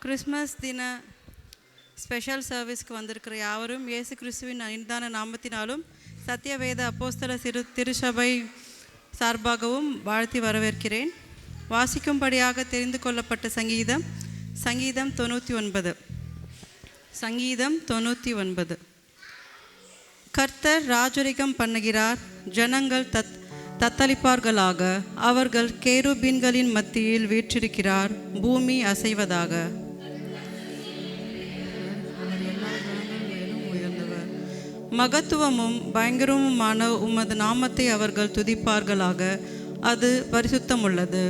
Christmas தின special சர்வீஸ்க்கு வந்திருக்கிற யாவரும் இயேசு கிறிஸ்துவின் இனிதான நாமத்தினாலும் சத்தியவேத அப்போஸ்தல திருச்சபை சார்பாகவும் வாழ்த்தி வரவேற்கிறேன். வாசிக்கும்படியாக தெரிந்து கொள்ளப்பட்ட சங்கீதம் 99. கர்த்தர் ராஜரிகம் பண்ணுகிறார், ஜனங்கள் தத்தளிப்பார்களாக. அவர்கள் கேருபீன்களின் மத்தியில் வீற்றிருக்கிறார், பூமி அசைவதாக. மகத்துவமும் பயங்கரமுமான உமது நாமத்தை அவர்கள் துதிப்பார்களாக, அது பரிசுத்தமுள்ளது.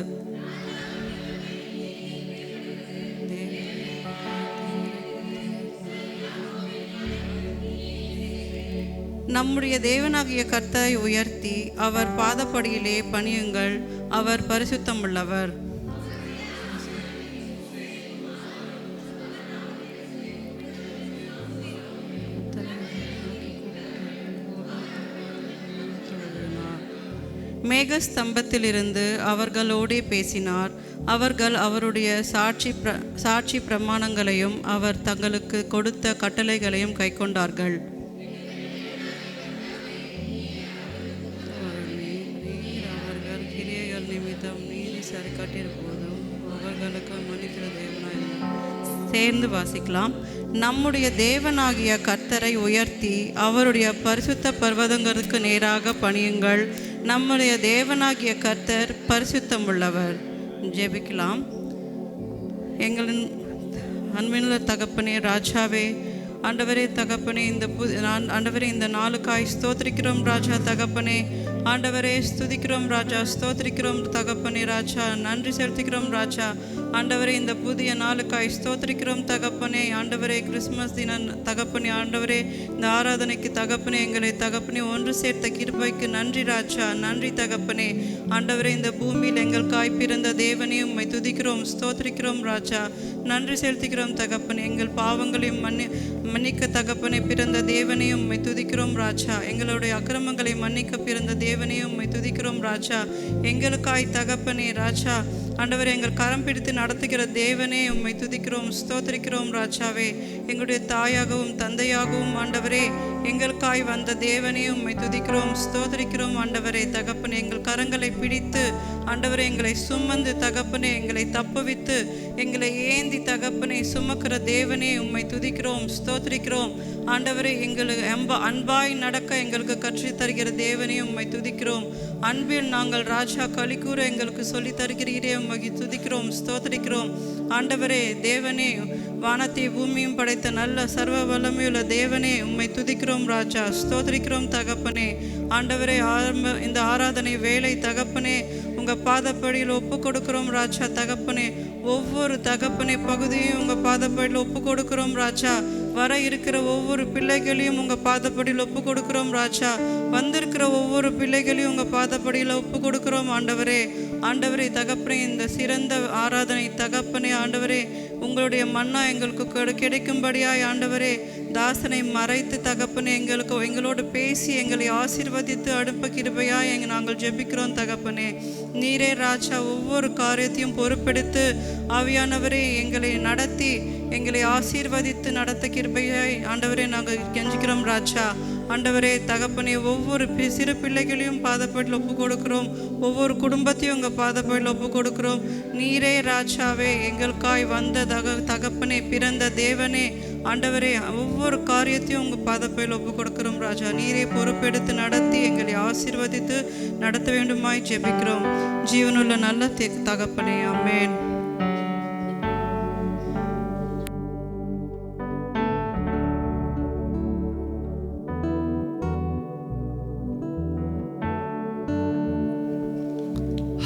நம்முடைய தேவனாகிய கர்த்தரை உயர்த்தி அவர் பாதப்படியிலே பணியுங்கள், அவர் பரிசுத்தமுள்ளவர். மேகஸ்தம்பத்திலிருந்து அவர்களோடே பேசினார். அவர்கள் அவருடைய சாட்சி பிரமாணங்களையும் அவர் தங்களுக்கு கொடுத்த கட்டளைகளையும் கைக்கொண்டார்கள். அவர்கள் கிரியைகள் நிமித்தம் நீதி சரிக்கட்டிருப்போதும் அவர்களுக்கு மன்னிக்கிற தேவனாய். சேர்ந்து வாசிக்கலாம். நம்முடைய தேவனாகிய கர்த்தரை உயர்த்தி அவருடைய பரிசுத்த பர்வதங்களுக்கு நேராக பணியுங்கள், நம்முடைய தேவனாகிய கர்த்தர் பரிசுத்தமுள்ளவர். ஜெபிக்கலாம். எங்களின் அன்பினுள்ள தகப்பனே, ராஜாவே, ஆண்டவரே தகப்பனே, ஆண்டவரே இந்த நாளுக்காய் ஸ்தோத்திரிக்கிறோம் ராஜா. தகப்பனே ஆண்டவரே ஸ்துதிக்கிறோம் ராஜா, ஸ்தோத்திரிக்கிறோம் தகப்பனே ராஜா, நன்றி செலுத்திக்கிறோம் ராஜா. ஆண்டவரே இந்த புதிய நாளுக்காய் ஸ்தோத்திரிக்கிறோம் தகப்பனே. ஆண்டவரே கிறிஸ்மஸ் தினம் தகப்பனே, ஆண்டவரே இந்த ஆராதனைக்கு தகப்பனே, எங்களை தகப்பனே ஒன்று சேர்த்த கிருபைக்கு நன்றி ராஜா, நன்றி தகப்பனே. ஆண்டவரே இந்த பூமியில் எங்களுக்காய் பிறந்த தேவனையும் உம்மை துதிக்கிறோம், ஸ்தோத்திரிக்கிறோம் ராஜா, நன்றி செலுத்திக்கிறோம் தகப்பனே. எங்கள் பாவங்களையும் மன்னிக்க தகப்பனே பிறந்த தேவனையும் உம்மை துதிக்கிறோம் ராஜா. எங்களுடைய அக்கிரமங்களை மன்னிக்க பிறந்த தேவனையும் உம்மை துதிக்கிறோம் ராஜா. எங்களுக்காய் தகப்பனே ராஜா, ஆண்டவரே எங்கள் கரம் பிடித்து நடத்துகிற தேவனே உம்மை துதிக்கிறோம், ஸ்தோத்திரிக்கிறோம் ராஜாவே. எங்களுடைய தாயாகவும் தந்தையாகவும் ஆண்டவரே எங்களுக்காய் வந்த தேவனே உம்மை துதிக்கிறோம், ஸ்தோத்திரிக்கிறோம் ஆண்டவரே. தகப்பனே எங்கள் கரங்களை பிடித்து ஆண்டவரே எங்களை சுமந்து தகப்பனே எங்களை தப்புவித்து எங்களை ஏந்தி தகப்பனே சுமக்கிற தேவனே உம்மை துதிக்கிறோம், ஸ்தோத்திரிக்கிறோம் ஆண்டவரே. எங்களுக்கு அன்பாய் நடக்க எங்களுக்கு கற்றுத் தருகிற தேவனே உம்மை துதிக்கிறோம். அன்பில் நாங்கள் ராஜா களிக்கூற எங்களுக்கு சொல்லி தருகிறீரே உம்மை துதிக்கிறோம், ஸ்தோத்திரிக்கிறோம் ஆண்டவரே. தேவனே வானத்தை பூமியும் படைத்த நல்ல சர்வ வல்லமையுள்ள தேவனே உம்மை துதிக்கிறோம் ராஜா, ஸ்தோத்திரிக்கிறோம் தகப்பனே. ஆண்டவரே இந்த ஆராதனை வேலை தகப்பனே உங்கள் பாதப்படியில் ஒப்பு கொடுக்கிறோம் ராஜா. தகப்பனே ஒவ்வொரு தகப்பனே பகுதியும் உங்கள் பாதப்படியில் ஒப்பு கொடுக்கிறோம் ராஜா. வர இருக்கிற ஒவ்வொரு பிள்ளைகளையும் உங்கள் பாதப்படியில் ஒப்பு கொடுக்கிறோம் ராஜா. வந்திருக்கிற ஒவ்வொரு பிள்ளைகளையும் உங்கள் பாதப்படியில் ஒப்பு கொடுக்கிறோம் ஆண்டவரே. ஆண்டவரே தகப்பனே இந்த சிறந்த ஆராதனை தகப்பனே ஆண்டவரே உங்களுடைய மன்னா எங்களுக்கு கிடைக்கும்படியாய் ஆண்டவரே தாசனை மறைத்து தகப்பனே எங்களோடு பேசி எங்களை ஆசீர்வதித்து அடுப்ப கிருபையாய் நாங்கள் ஜெபிக்கிறோம் தகப்பனே. நீரே ராஜா ஒவ்வொரு காரியத்தையும் பொறுப்பெடுத்து ஆவியானவரே எங்களை நடத்தி எங்களை ஆசீர்வதித்து நடத்த கிருபையாய் ஆண்டவரே நாங்கள் கெஞ்சிக்கிறோம் ராஜா. ஆண்டவரே தகப்பனே ஒவ்வொரு சிறு பிள்ளைகளையும் பாதப்படியில் ஒப்பு கொடுக்கிறோம், ஒவ்வொரு குடும்பத்தையும் உங்கள் பாதப்படியில் ஒப்பு கொடுக்கிறோம். நீரே ராஜாவே எங்களுக்காய் வந்த தகப்பனே பிறந்த தேவனே ஆண்டவரே ஒவ்வொரு காரியத்தையும் உங்கள் பாதப்படியில் ஒப்பு கொடுக்கிறோம் ராஜா. நீரே பொறுப்பெடுத்து நடத்தி எங்களை ஆசீர்வதித்து நடத்த வேண்டுமாய் ஜெபிக்கிறோம். ஜீவனுள்ள நல்ல தகப்பனே, ஆமென்.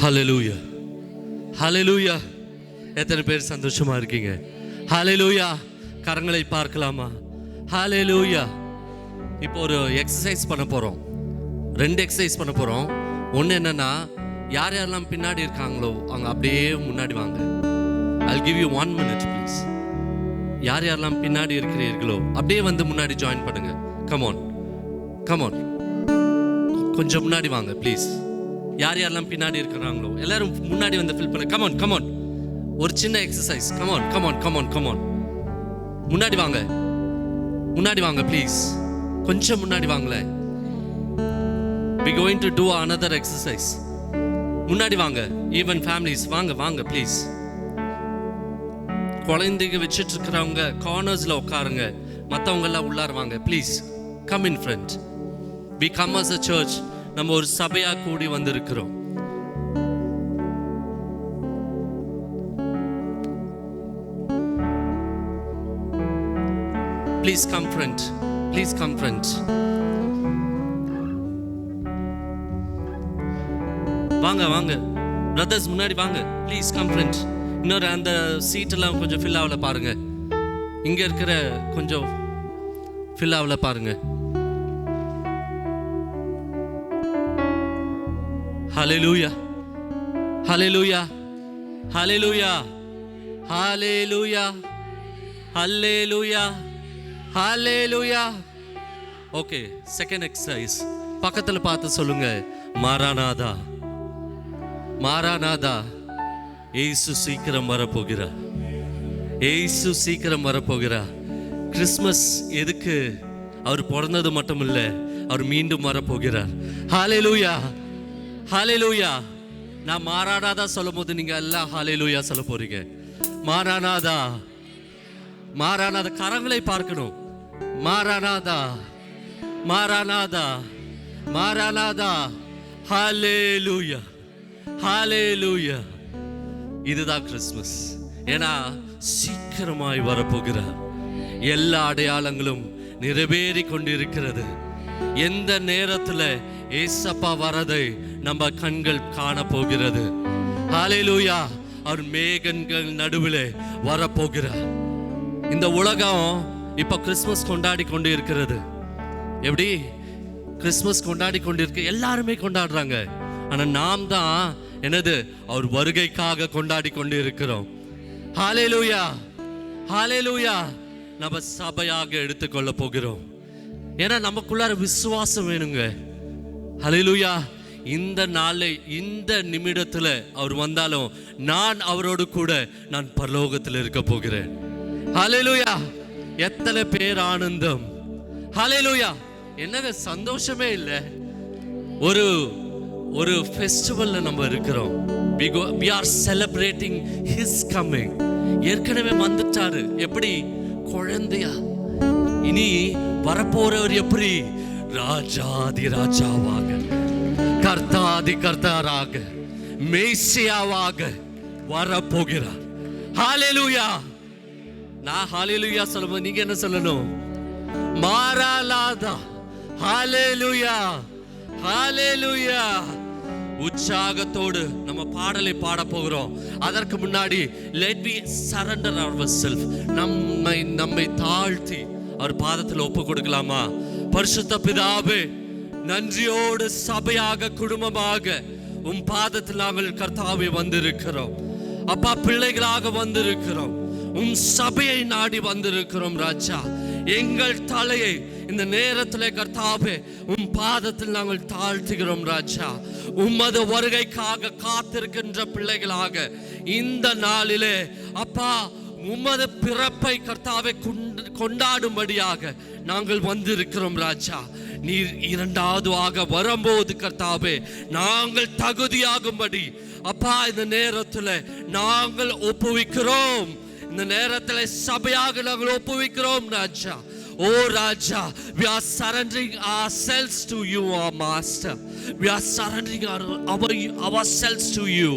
ஹல்லேலூயா, ஹல்லேலூயா. எத்தனை பேர் சந்தோஷமா இருக்கீங்க? ஹல்லேலூயா. கரங்களை பார்க்கலாமா? ஹல்லேலூயா. இப்போ ஒரு எக்ஸசைஸ் பண்ண போகிறோம், 2 எக்ஸசைஸ் பண்ண போகிறோம். ஒன்று என்னென்னா, யார் யாரெல்லாம் பின்னாடி இருக்காங்களோ அவங்க அப்படியே முன்னாடி வாங்க. I'll give you 1 minute please. யார் யாரெல்லாம் பின்னாடி இருக்கிறீர்களோ அப்படியே வந்து முன்னாடி ஜாயின் பண்ணுங்க. கமான் கமான், கொஞ்சம் முன்னாடி வாங்க ப்ளீஸ். யார் யாரெல்லாம் பின்னாடி இருக்கிறாங்களோ எல்லாரும் முன்னாடி வந்து ஃபில் பண்ண. கமான் கமான், ஒரு சின்ன exercise. Come on come on come on come on. முன்னாடி வாங்க, முன்னாடி வாங்க ப்ளீஸ். கொஞ்சம் முன்னாடி வாங்களேன். we going to do another exercise. முன்னாடி வாங்க. ஈவன் ஃபேமிலிஸ் வாங்க வாங்க ப்ளீஸ். குழந்தைங்க வச்சுட்டு இருக்கிறவங்க கார்னர்ஸ்ல உட்காருங்க. மற்றவங்க எல்லாம் உள்ளார வாங்க please. Come in front. we come as a church. நம்ம ஒரு சபையா கூடி வந்திருக்கிறோம். Please come front. Please come front. வாங்க வாங்க பிரதர்ஸ், முன்னாடி வாங்க ப்ளீஸ். Come front. இன்னொரு அந்த சீட்டெல்லாம் கொஞ்சம் ஃபில் ஆகல பாருங்க. இங்க இருக்கிற கொஞ்சம் ஃபில் ஆகல பாருங்க. ஹalleluya ஹalleluya ஹalleluya ஹalleluya ஹalleluya ஹalleluya. Okay, second exercise. பக்கத்துல பார்த்து சொல்லுங்க, மாராநாதா மாராநாதா. ஏசு சீக்கிரம் வரப்போகிறார். ஏசு சீக்கிரம் வரப்போகிறார். கிறிஸ்மஸ் எதுக்கு? அவர் பிறந்தது மட்டும் இல்ல, அவர் மீண்டும் வரப்போகிறார். ஹalleluya ஹalleluya. நான் மாராநாதா சொல்லும் போது நீங்க எல்லாம் ஹalleluya சொல்ல போறீங்க. மாராநாதா மாராநாதா. கரங்களை பார்க்கணும். மாராநாதா மாராநாதா மாராநாதா. ஹalleluya ஹalleluya. இதுதான் கிறிஸ்மஸ். ஏன்னா சீக்கிரமாய் வரப்போகிறார். எல்லா அடையாளங்களும் நிறைவேறி கொண்டிருக்கிறது. எந்த நேரத்துல ஏசப்பா வரதை நம்ம கண்கள் காண போகிறது. ஹalleluya. அவர் மேகங்கள் நடுவில் வரப்போகிறார். இந்த உலகம் இப்ப கிறிஸ்மஸ் கொண்டாடி கொண்டு இருக்கிறது. எப்படி கிறிஸ்மஸ் கொண்டாடி கொண்டிருக்க? எல்லாருமே கொண்டாடுறாங்க. ஆனா நாம் தான் என்னது? அவர் வருகைக்காக கொண்டாடி கொண்டு இருக்கிறோம். ஹalleluya ஹalleluya. நம்ம சபையாக எடுத்துக்கொள்ள போகிறோம். ஏன்னா நமக்குள்ளார விசுவாசம் வேணுங்க. ஹalleluya. இந்த நாளை இந்த நிமிடத்துல அவர் வந்தாலும் நான் அவரோடு கூட நான் பரலோகத்தில் இருக்க போகிறேன். ஹalleluya. எத்தனை பேர் ஆனந்தம். ஹalleluya. என்னங்க சந்தோஷமே இல்லை. ஒரு ஃபெஸ்டிவல்ல நம்ம இருக்கிறோம். we are celebrating his coming. ஏற்கனவே வந்துட்டாரு. எப்படி? குழந்தையா. இனி வரப்போறவர் எப்படி? ராஜாதி ராஜாவாக, கர்த்தாதி கர்த்தராக, மேசியாவாக வரப்போகிறார். ஹalleluya. நான் ஹalleluya சொல்லும்போது நீங்க என்ன சொல்லணும்? மாராநாதா. ஹalleluya ஹalleluya. உற்சாகத்தோடு நம்ம பாடலை பாட போகிறோம். அதற்கு முன்னாடி let me surrender ourselves. நம்மை தாழ்த்தி அவர் பாதத்தில் ஒப்பு கொடுக்கலாமா? பரிசுத்த பிதாவே, நன்றியோடு சபையாக குடும்பமாக உம் பாதத்தில் நாங்கள் கர்த்தாவே வந்திருக்கிறோம். அப்பா, பிள்ளைகளாக வந்திருக்கிறோம். உம் சபையை நாடி வந்திருக்கிறோம் ராஜா. எங்கள் தலையை இந்த நேரத்திலே கர்த்தாவே உம் பாதத்தில் நாங்கள் தாழ்த்துகிறோம் ராஜா. உமது வருகைக்காக காத்திருக்கின்ற பிள்ளைகளாக இந்த நாளிலே அப்பா உமது பிறப்பை கர்த்தாவே கொண்டாடும்படியாக நாங்கள் வந்திருக்கிறோம் ராஜா. நீர் இரண்டாவது வரும்போது கர்த்தாவே நாங்கள் தகுதியாகும்படி அப்பா இந்த நேரத்தில் நாங்கள் ஒப்புவிக்கிறோம். இந்த நேரத்தில் சபையாக நாங்கள் ஒப்புவிக்கிறோம் ராஜா. Oh Raja, we are surrendering ourselves to you, our Master. We are surrendering ourselves to you.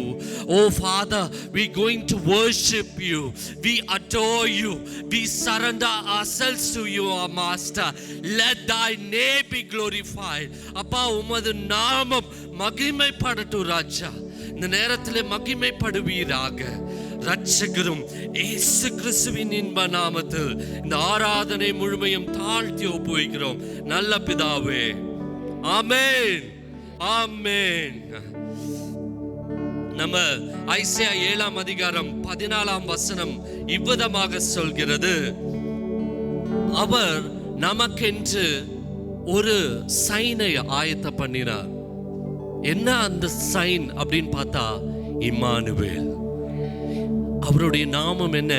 Oh Father, we are going to worship you. We adore you. We surrender ourselves to you, our Master. Let thy name be glorified. அப்பா, உமது நாமம் மகிமைப்படட்டும் ராஜா. இந்த நேரத்தில் மகிமைப்படுவீராக. ரட்சகரும் இயேசு கிறிஸ்துவின் இன்ப நாமத்தில் இந்த ஆராதனை முழுமையும் தாழ்த்தி ஒப்புவிக்கிறோம் நல்ல பிதாவே. ஆமென் ஆமென். நம்ம ஐசையா 7ஆம் அதிகாரம் 14ஆம் வசனம் இவ்விதமாக சொல்கிறது, அவர் நமக்கென்று ஒரு சைனை ஆயத்த பண்ணினார். என்ன அந்த சைன் அப்படின்னு பார்த்தா, இம்மானுவேல். அவருடைய நாமம் என்ன?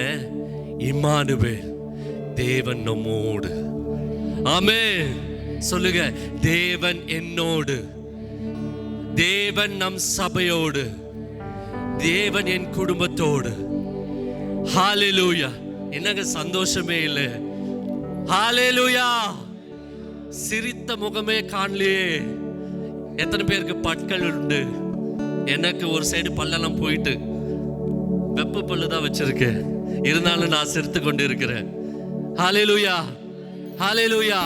இம்மானுவேல், தேவன் நம்மோடு. ஆமென். சொல்லுங்க, தேவன் என்னோடு, தேவன் நம் சபையோடு, தேவன் என் குடும்பத்தோடு. ஹalleluya. என்னங்க சந்தோஷமே இல்லை? ஹalleluya. சிரித்த முகமே காணலையே. எத்தனை பேருக்கு பற்கள் உண்டு? எனக்கு ஒரு சைடு பல்லெல்லாம் போயிட்டு வெப்ப பல்லு தான் வச்சிருக்கேன், இருந்தாலும் நான் சிரித்து கொண்டு இருக்கிறேன். ஹalleluya, ஹalleluya.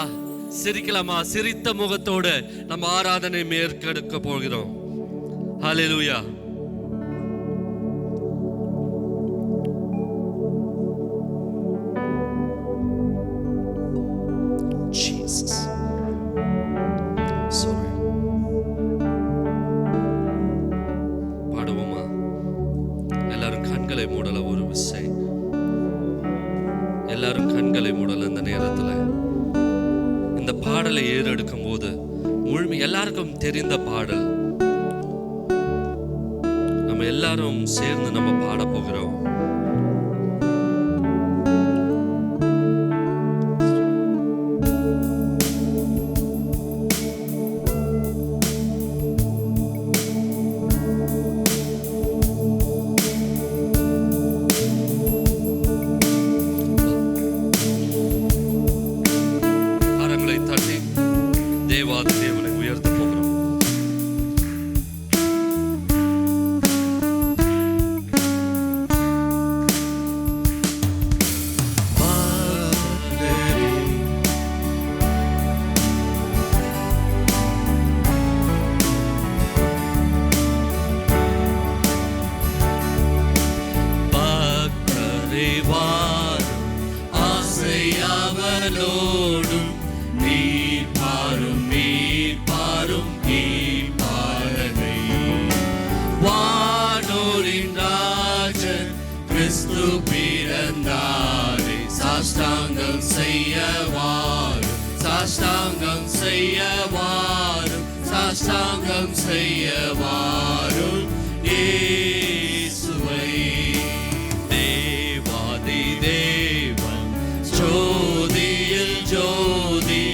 சிரிக்கலாமா? சிரித்த முகத்தோடு நம்ம ஆராதனை மேற்கெடுக்க போகிறோம். ஹalleluya. Jesus. Sorry. பாடுவோமா? எல்லாரும் கண்களை மூடல. ஒரு விசை எல்லாரும் கண்களை மூடல. இந்த நேரத்துல இந்த பாடலை ஏறெடுக்கும் போது முழுமை எல்லாருக்கும் தெரிந்த பாடல், நம்ம எல்லாரும் சேர்ந்து நம்ம பாட போகிறோம். தேவனை உயர்த்த போகிறோம். பக்தரே வாரும், ஆசையவளோடும் நீர் பாரும், நீர் பாரும், நீர் பாரனை. வானோரின் ராஜன் கிறிஸ்து பிறந்தாரே, சாஷ்டாங்கம் செய்ய வாரும், சாஷ்டாங்கம் செய்ய வாரும், சாஷ்டாங்கம் செய்ய வாரும் இயேசுவை. தேவாதி தேவன் ஜோதியில் ஜோதி,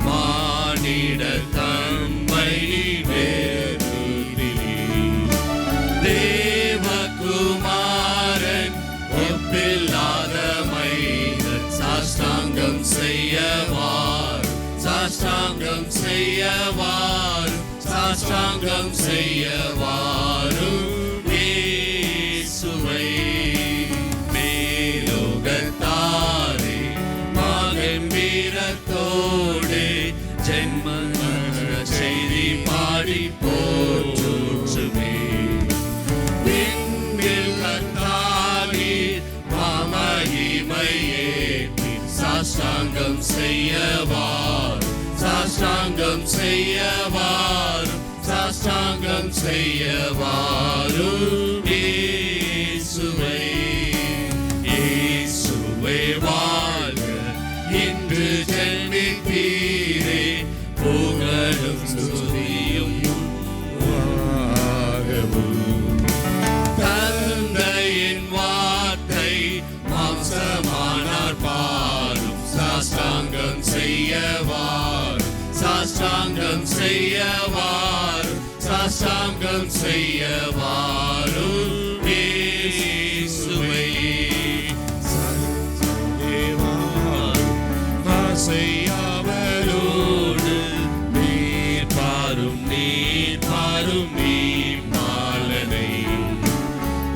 மானிட தம்மை வேறுதி. தேவகுமாரன் ஒப்பில்லாத மைந்தன், சாஷ்டாங்கம் செய்ய வாரும், சாஷ்டாங்கம் செய்ய வாரும், சாஷ்டாங்கம் செய்ய வாரும் இயேசுவை. மேலோகத்தாரே மகன் வீரத்தோடு ஜென்ம செய்தி பாடி போற்றுமே. விண்ணில் கர்த்தாவி மகிமையேற்றி, சாஷ்டாங்கம் செய்ய வாரும், சாஷ்டாங்கம் செய்ய வாரும், சாஷ்டாங்கம் செய்ய வாரும் இயேசுவை. இயேசுவே வாழ்க, இன்று ஜென்மித்தீரே, புகழும் ஸ்துதியும் தந்தையின் வார்த்தை மாம்சமானார் பாரும், சாஷ்டாங்கம் செய்ய வாரும், சாஷ்டாங்கம் செய்ய வாரும், சாஷ்டாங்கம் செய்ய வாரும் இயேசுவை. ஆசையவளோடு நீர் பாரும், நீர் பாரும், நீர் மாலனை.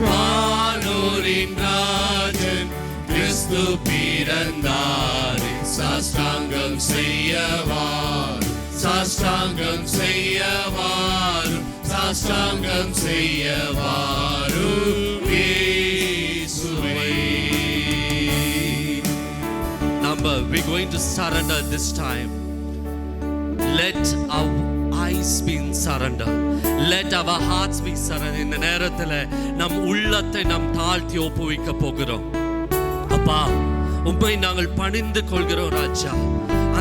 வானோரின் ராஜன் கிறிஸ்து பிறந்தாரே, சாஷ்டாங்கம் செய்ய வாரும், சாஷ்டாங்கம் செய்ய வாரும், சாஷ்டாங்கம் செய்ய வாரும் இயேசுவை. We're going to surrender this time. Let our eyes be in surrender. Let our hearts be surrender. இந்த நேரத்தில் நம் உள்ளத்தை நாம் தாழ்த்தி ஒப்புவிக்க போகிறோம். அப்பா, உம்மை நாங்கள் பணிந்து கொள்கிறோம் ராஜா.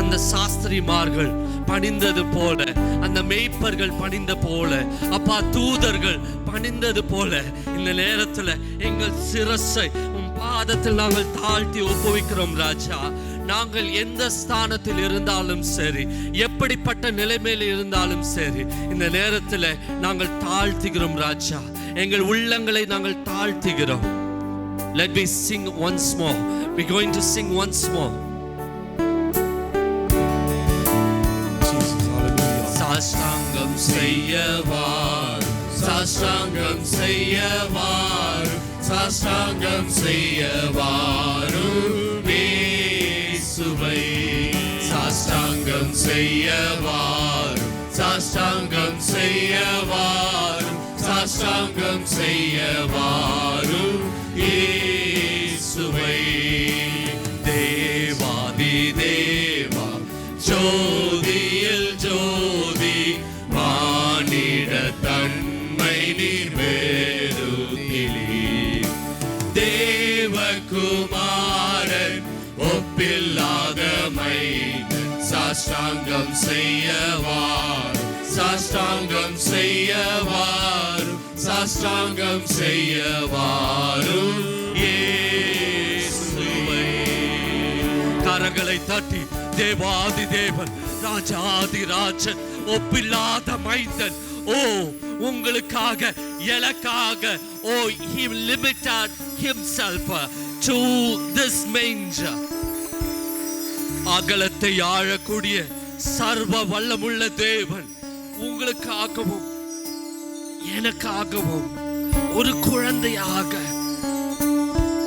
அந்த அந்த சாஸ்திரிமார்கள் பணிந்தது போல, அந்த மேய்ப்பர்கள் பணிந்த போல, அப்பா தூதர்கள் பணிந்தது போல இந்த நேரத்துல எங்கள் சிரசை உம் பாதத்தில் நாங்கள் தாழ்த்தி ஒப்புவிக்கிறோம் ராஜா. நாங்கள் எந்த ஸ்தானத்தில் இருந்தாலும் சரி, எப்படிப்பட்ட நிலைமையில் இருந்தாலும் சரி, இந்த நேரத்தில் நாங்கள் தாழ்த்துகிறோம் ராஜா. எங்கள் உள்ளங்களை நாங்கள் தாழ்த்துகிறோம். Let me sing once more. We're going to sing once more. Jesus, hallelujah. சாஷ்டாங்கம் செய்யவார், சாஷ்டாங்கம் செய்யவார், சாஷ்டாங்கம் செய்யவாரும் இயேசுவை. சாஷ்டாங்கம் செய்யவார், சாஷ்டாங்கம் செய்யவார், சாஷ்டாங்கம் செய்யவாரும் இயேசுவை. தேவாதி தேவா, ஜோதியில் ஜோதி, மானிட தன்மை நீர் வேறுதிலி. தேவகுமாரன் ஒப்பில்லாத மைந்தன், சாஷ்டாங்கம் செய்யவார், சாஷ்டாங்கம் செய்யவார், சாஷ்டாங்கம் செய்யவாரும் இயேசுவை. கரங்களை தட்டி தேவாதி தேவன், ராஜாதி ராஜன், ஒப்பில்லாத மைந்தன், ஓ உங்களுக்காக எனக்காக, ஓ he limited himself to this manger. அகலத்தை ஆழக்கூடிய சர்வ வல்லமுள்ள தேவன் உங்களுக்காகவும் எனக்காகவும் ஒரு குழந்தையாக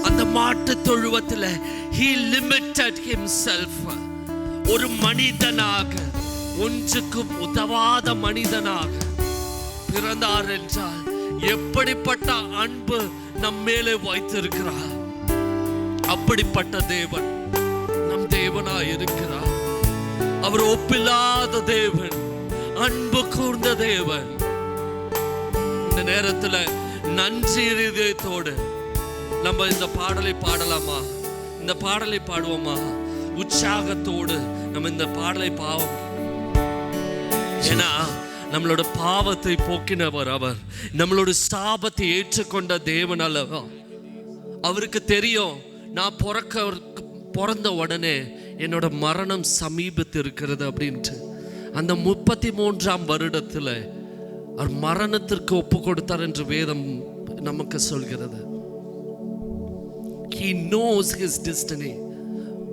அந்த மாட்டு தொழுவத்தில் he limited himself. ஒரு மனிதனாக, ஒன்றுக்கும் உதவாத மனிதனாக பிறந்தார் என்றால் எப்படிப்பட்ட அன்பு நம் மேலே வைத்திருக்கிறார். அப்படிப்பட்ட தேவன் நம் தேவனாய் இருக்கிறார். அவர் ஒப்பில்லாத தேவன், அன்பு கூர்ந்த தேவன். இந்த நேரத்துல நன்றி இதயத்தோடு நம்ம இந்த பாடலை பாடலாமா? இந்த பாடலை பாடுவோமா? உற்சாகத்தோடு நம்ம இந்த பாடலை பாவோம். ஏன்னா நம்மளோட பாவத்தை போக்கினவர் அவர், நம்மளோட சாபத்தை ஏற்றுக்கொண்ட தேவன் அல்லவா. அவருக்கு தெரியும் நான் பிறந்த உடனே என்னோட மரணம் சமீபத்து இருக்கிறது அப்படின்ட்டு. அந்த 33ஆம் வருடத்துல அவர் மரணத்திற்கு ஒப்பு கொடுத்தார் என்று வேதம் நமக்கு சொல்கிறது. He knows his destiny.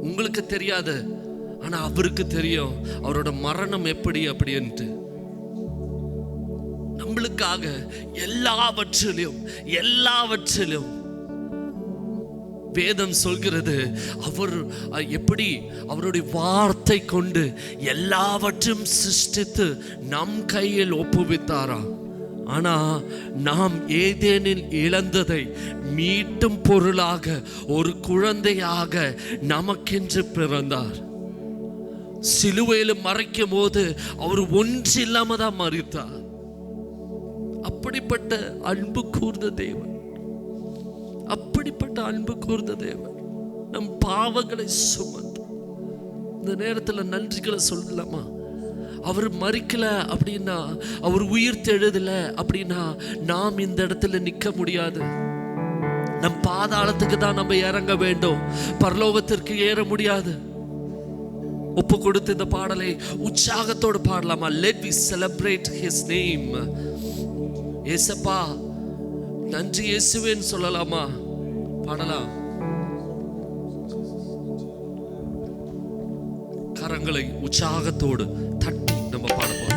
உங்களுக்கு தெரியாது, ஆனா அவருக்கு தெரியும் அவரோட மரணம் எப்படி அப்படின்ட்டு. நம்மளுக்காக எல்லாவற்றிலும் வேதம் சொல்கிறது அவர் எப்படி அவருடைய வார்த்தை கொண்டு எல்லாவற்றையும் சிருஷ்டித்து நம் கையில் ஒப்புவித்தாராம். ஆனா நாம் ஏதேனில் இழந்ததை மீட்டும் பொருளாக ஒரு குழந்தையாக நமக்கென்று பிறந்தார். சிலுவையில் மறைக்கும் போது அவர் ஒன்றில்லாம தான் மரித்தார். அப்படிப்பட்ட அன்பு கூர்ந்த தேவன், அப்படிப்பட்ட அன்பு கூர்ந்த தேவன் நம் பாவங்களை சுமந்து இந்த நேரத்தில் நன்றிகளை சொல்லலாமா? அவர் மரிக்கல அப்படின்னா, அவர் உயிர் தெழுதல அப்படின்னா நாம் இந்த இடத்துல நிற்க முடியாது. நம் பாதாளத்துக்கு தான் நம்ம இறங்க வேண்டும், பரலோகத்திற்கு ஏற முடியாது. ஒப்பு கொடுத்து இந்த பாடலை உற்சாகத்தோடு பாடலாமா? Let we celebrate his name. ஏசப்பா நன்றி இயேசுவேன்னு சொல்லலாமா? பாடலாம். கரங்களை உற்சாகத்தோடு தட்டி நம்ம பாட போறோம்.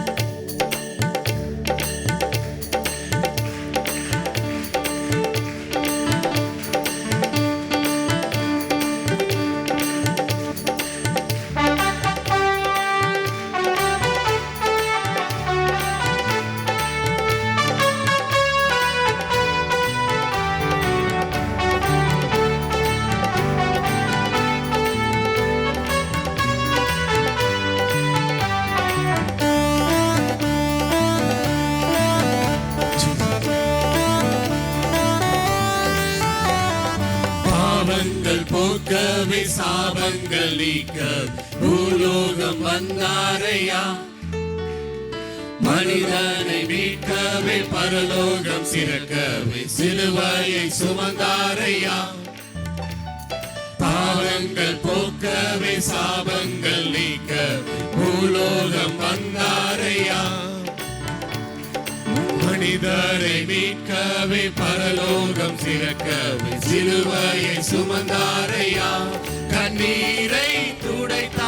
போக்கவே சாபங்கள் நீக்க பூலோகம் வந்தாரையா. மனிதனை மீட்கவே பரலோகம் சிறக்கவே சிலுவையை சுமந்தாரையா. பாவங்கள் போக்கவே சாபங்கள் நீக்க பூலோகம் வந்தாரையா. மனிதரை மீட்கவே பரலோகம் சிறக்கவே சிலுவையை சுமந்தாரையா. கண்ணீரை துடைத்தாரையா,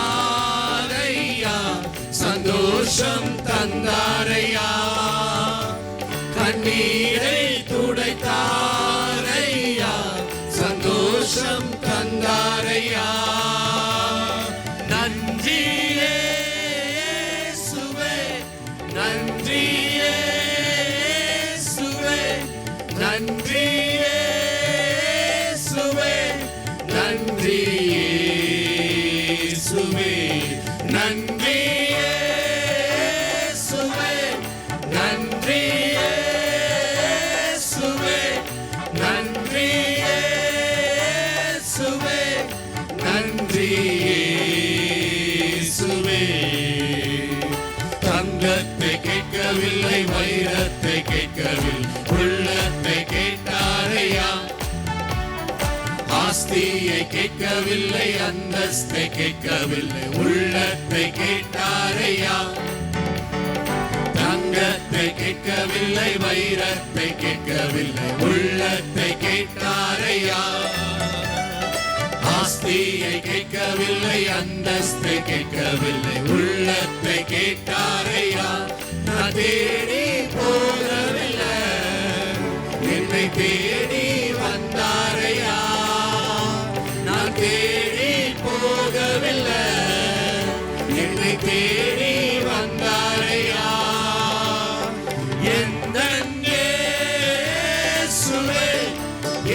சந்தோஷம் தந்தாரையா. கண்ணீரை துடைத்தாரையா, சந்தோஷம் தந்தாரையா. நன்றியே இயேசுவே, நன்றியே இயேசுவே, நன்றியே இயேசுவே, நன்றியே இயேசுவே, நன்றியே இயேசுவே, நன்றியே இயேசுவே, நன்றியே இயேசுவே, நன்றியே இயேசுவே. தங்கத்தை கேட்கவில்லை, வைரத்தை கேட்கவில்லை, உள்ளத்தை கேட்டாரையா. ஆஸ்தியை கேட்கவில்லை, அந்தஸ்தை கேட்கவில்லை, உள்ளத்தை கேட்டாரையா. தங்கத்தை கேட்கவில்லை, வைரத்தை கேட்கவில்லை, உள்ளத்தை கேட்டாரையா. ஆஸ்தியை கேட்கவில்லை, அந்தஸ்தை கேட்கவில்லை, உள்ளத்தை கேட்டாரையா. நான் தேடி போகவில்லை, என்னை தேடி வந்தாரையா. நான் தேடி போகவில்லை, என்னை தேடி வந்தாரையா. எந்தன் இயேசுவே,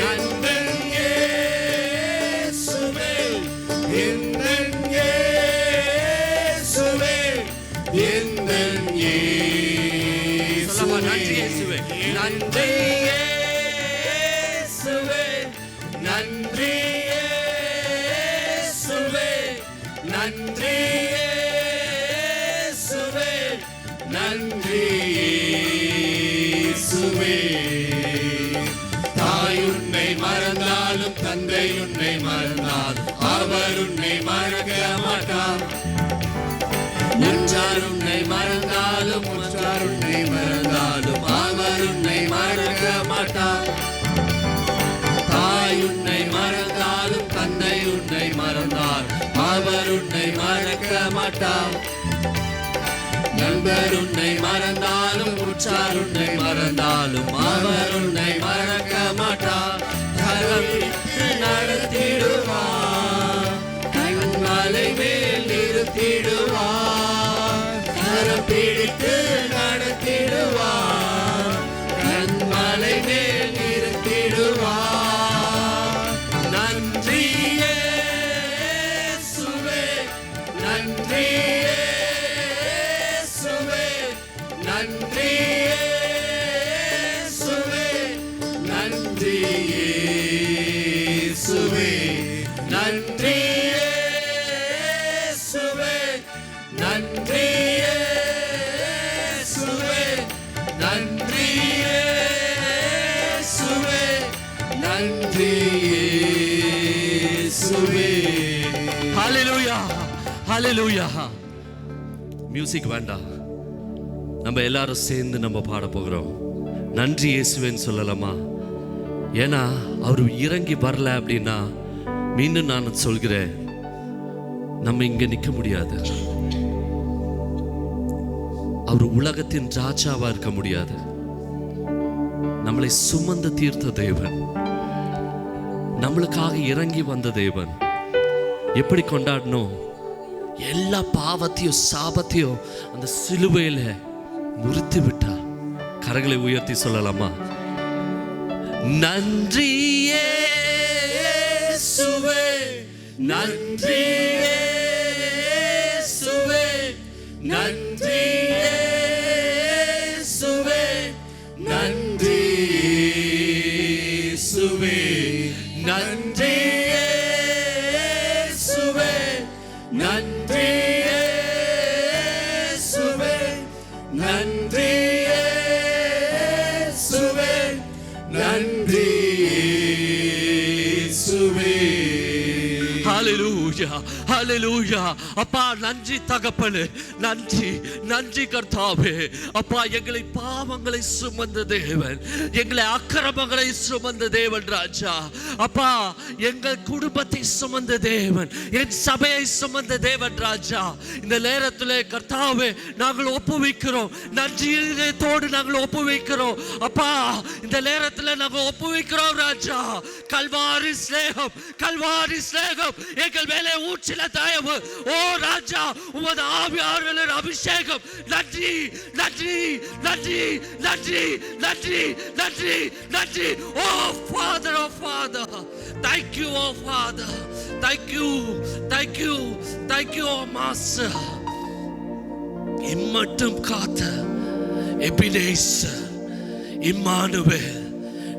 எந்தன் இயேசுவே, எந்தன் இயேசுவே, எந்தன் இயேசுவே. நன்றி இயேசுவே, நன்றி இயேசுவே, நன்றி இயேசுவே, நன்றி இயேசுவே, நன்றி இயேசுவே. தாய் உன்னை மறந்தாலும் தந்தை உன்னை மறந்தாலும் அவர் உன்னை மறக்க மாட்டார். உற்றார் உன்னை மறந்தாலும் உற்றார் உன்னை மறந்தாலும் அவர் உன்னை மறக்க மாட்டார். தாய் உன்னை மறந்தாலும் தந்தை உன்னை மறந்தால் அவர் உன்னை மறக்க மாட்டார். நண்பர் உன்னை மறந்தாலும் உற்றார் உன்னை மறந்தாலும் அவர் உன்னை மறக்க மாட்டார். கரப்பிடித்து நடத்திடுவார், கண்மலை மேல் நிறுத்திடுவார். கரப்பிடித்து நடத்திடுவார், கண்மலை மேல் நிறுத்திடுவார். நன்றி இயேசுவே, நன்றி இயேசுவே, நன்றி இயேசுவே, நன்றி இயேசுவே, நன்றி இயேசுவே, நன்றி இயேசுவே, நன்றி இயேசுவே, நன்றி இயேசுவே. ஹalleluya, ஹalleluya. மியூசிக் வேண்டாம், நம்ம எல்லாரும் சேர்ந்து நம்ம பாட போகிறோம். நன்றி இயேசுவேன்னு சொல்லலாமா? ஏன்னா அவர் இறங்கி வரல அப்படின்னா, மீண்டும் நான் சொல்கிறேன், நம்ம இங்க நிற்க முடியாது. அவர் உலகத்தின் ராஜாவா இருக்க முடியாது. நம்மளை சுமந்து தீர்த்த தேவன், நம்மளுக்காக இறங்கி வந்த தேவன். எப்படி கொண்டாடணும்? எல்லா பாவத்தையும் சாபத்தையும் அந்த சிலுவையில முறித்து விட்டார். கரங்களை உயர்த்தி சொல்லலாமா? நன்றி இயேசுவே, நன்றி இயேசுவே, நன்றி இயேசுவே, நன்றி இயேசுவே, நன்றி இயேசுவே, ஹalleluya ஹalleluya. அப்பா நன்றி தகப்பனே, நன்றி நன்றி கர்த்தாவே. அப்பா எங்களை பாவங்களை சுமந்த தேவன், எங்களை அக்கிரமங்களை சுமந்த தேவன் ராஜா. அப்பா எங்கள் குடும்பத்தை சுமந்த தேவன், என் சபையை சுமந்த தேவன் ராஜா. இந்த நேரத்திலே கர்த்தாவே நாங்கள் ஒப்புவிக்கிறோம், நன்றியோடு நாங்கள் ஒப்புவிக்கிறோம். அப்பா இந்த நேரத்தில் நாங்கள் ஒப்புவிக்கிறோம் ராஜா. கல்வாரி ஸ்நேகம், கல்வாரி ஸ்நேகம் எங்கள் மேலே ஊற்றின தயவு. ஓ ராஜா, உமது ஆவியானவரின் அபிஷேகம். நன்றி நன்றி நன்றி நன்றி நன்றி நன்றி நன்றி. Oh father, oh father, thank you oh father, thank you thank you thank you oh master. இம்மட்டும் காத்த எபினேசர் இம்மானுவேல்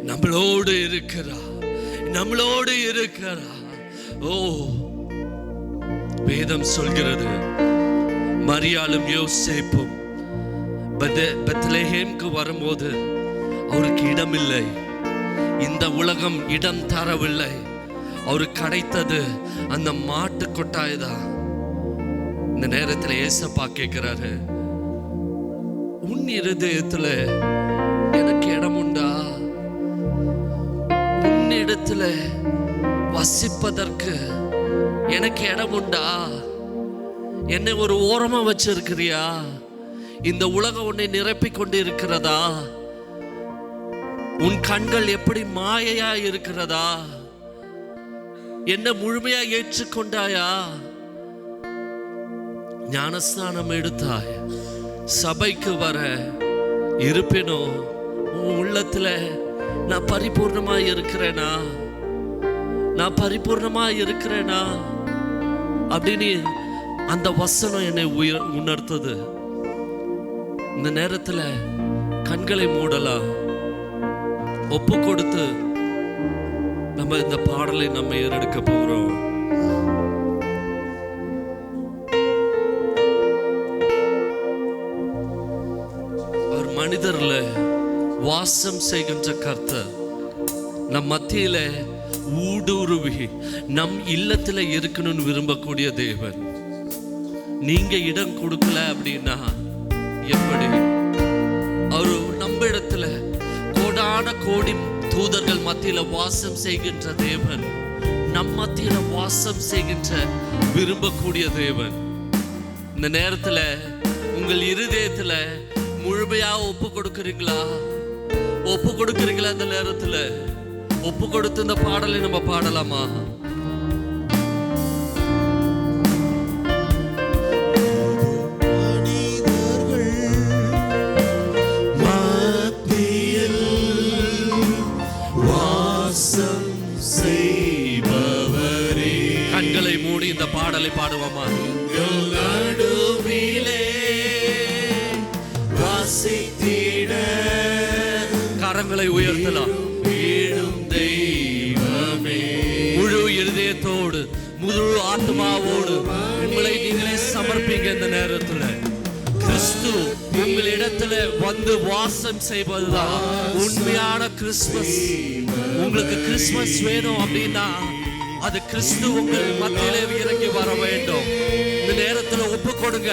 நம்மளோடு இருக்கிறார், நம்மளோடு இருக்கிறார். ஓ வேதம் சொல்கிறது, மரியாளும் யோசேப்பும் பெத்லெஹேமுக்கு வரும்போது அவருக்கு இடமில்லை, இந்த உலகம் இடம் தரவில்லை. அவருக்கு கிடைத்தது அந்த மாட்டு கொட்டாய் தான். இந்த நேரத்தில் ஏசப்பா கேட்கிறாரு, உன் இருதயத்துல எனக்கு இடம் உண்டா? உன்னிடத்துல வசிப்பதற்கு எனக்கு இடம் உண்டா? என்னை ஒரு ஓரமா வச்சிருக்கிறியா? இந்த உலகம் உன்னை நிரப்பிக் கொண்டு இருக்கிறதா? உன் கண்கள் எப்படி மாயையா இருக்கிறதா? என்ன முழுமையா ஏற்றுக்கொண்டாயா? ஞானஸ்நானம் எடுத்தாய், சபைக்கு வர இருப்பினும் உன் உள்ளத்துல நான் பரிபூர்ணமா இருக்கிறேனா, நான் பரிபூர்ணமா இருக்கிறேனா அப்படின்னு அந்த வசனம் என்னை உணர்த்தது. இந்த நேரத்துல கண்களை மூடலாம், ஒப்பு கொடுத்து நம்ம இந்த பாடலை நம்ம ஏறெடுக்க போகிறோம். அவர் மனிதர்ல வாசம் செய்கின்ற கர்த்தர் நம் மத்தியில ஊடுருவி நம் இல்லத்துல இருக்கணும்னு விரும்பக்கூடிய தேவன். நீங்க இடம் கொடுக்கல அப்படின்னா எப்படி? அவர் நம்ம இடத்துல கோடான கோடி தூதர்கள் மத்தியில வாசம் செய்கின்ற தேவன், நம் மத்தியில வாசம் செய்கின்ற விரும்பக்கூடிய தேவன். இந்த நேரத்துல உங்கள் இருதயத்துல முழுமையா ஒப்பு கொடுக்கிறீங்களா? ஒப்பு கொடுக்கிறீங்களா? இந்த நேரத்துல ஒப்பு கொடுத்து இந்த பாடலை நம்ம பாடலாமா? கண்களை மூடி இந்த பாடலை பாடுவோமா? கரங்களை உயர்த்தலாம். முழு இருதயத்தோடு முழு ஆத்மாவோடு உங்களை நீங்களே சமர்ப்பிங்க. இந்த நேரத்தில் கிறிஸ்து உங்களிடத்துல வந்து வாசம் செய்வதுதான் உண்மையான கிறிஸ்துமஸ். உங்களுக்கு கிறிஸ்துமஸ் வேணும் அப்படின்னா அது கிறிஸ்து உங்கள் மத்தியிலே இறங்கி வர வேண்டும். இந்த நேரத்தில் ஒப்பு கொடுங்க,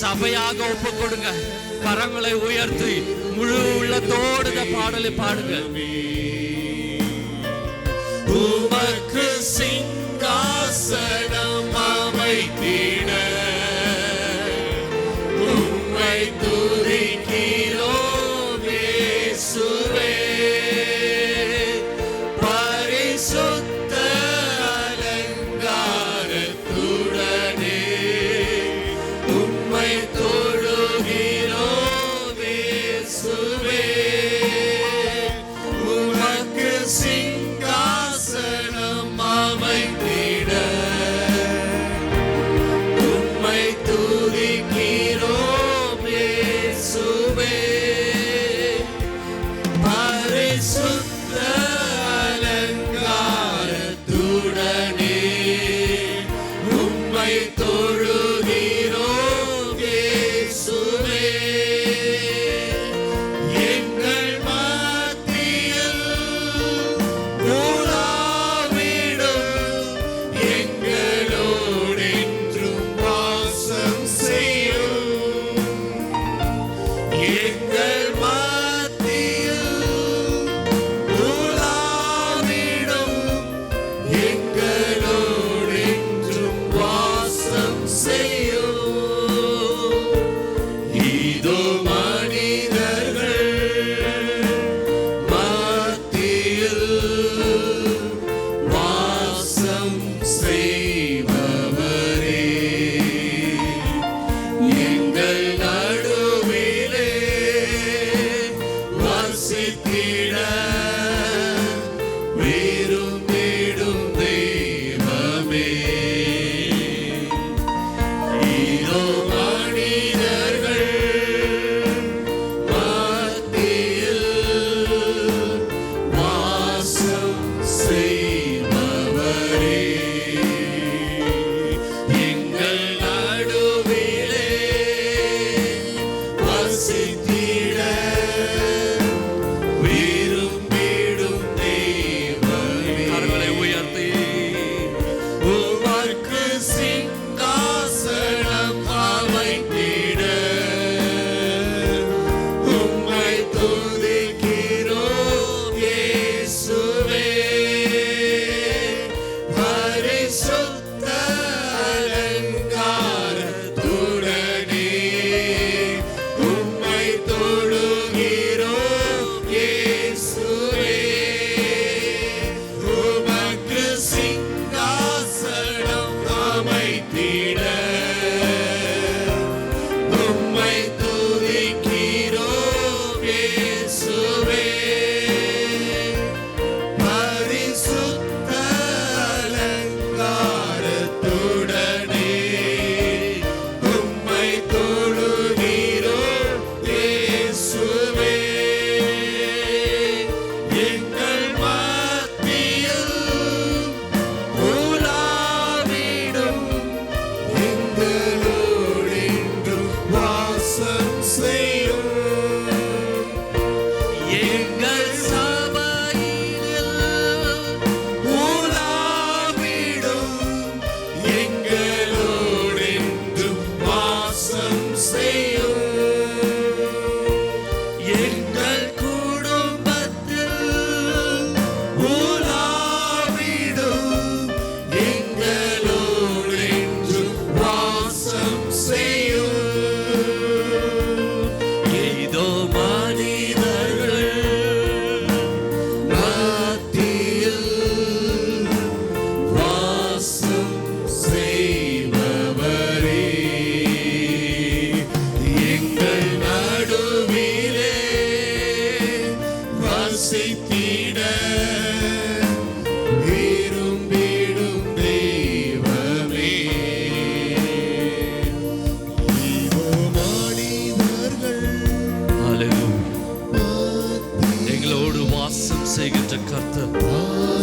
சபையாக ஒப்பு கொடுங்க, கரங்களை உயர்த்தி முழு உள்ளத்தோடு இந்த பாடலை பாடுங்க. உமக்கு சிங்காசனம் அமைத்திட உம்மை துதிக்கிறோம் இயேசுவே. பரிசுத்த அலங்காரத்துடனே உம்மை தொழுகிறோம் இயேசுவே. உம்மை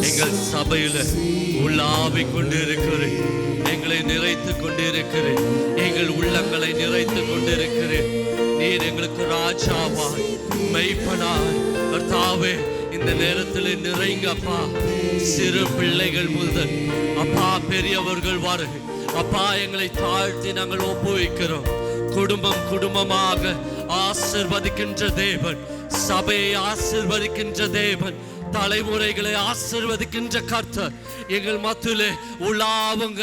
எங்கள் சபையில உள்ளாவிக் கொண்டிருக்கிறேன். எங்களை நிறைத்து கொண்டிருக்கிறேன். எங்கள் உள்ளங்களை நிறைத்து கொண்டிருக்கிறேன். நீர் எங்களுக்கு ராஜாவாய் மெய்ப்பனாய் கர்த்தாவே இந்த நேரத்தில் நிறைங்கப்பா. சிறு பிள்ளைகள் முதல் அப்பா பெரியவர்கள் வரை அப்பா எங்களை தாழ்த்தி நாங்கள் ஒப்புவிக்கிறோம். குடும்பம் குடும்பமாக ஆசீர்வதிக்கின்ற தேவன், சபையை ஆசீர்வதிக்கின்ற தேவன், தலைமுறைகளை ஆசீர்வதிக்கின்ற கர்த்தர் எங்கள் மத்தியிலே உலாவுங்க.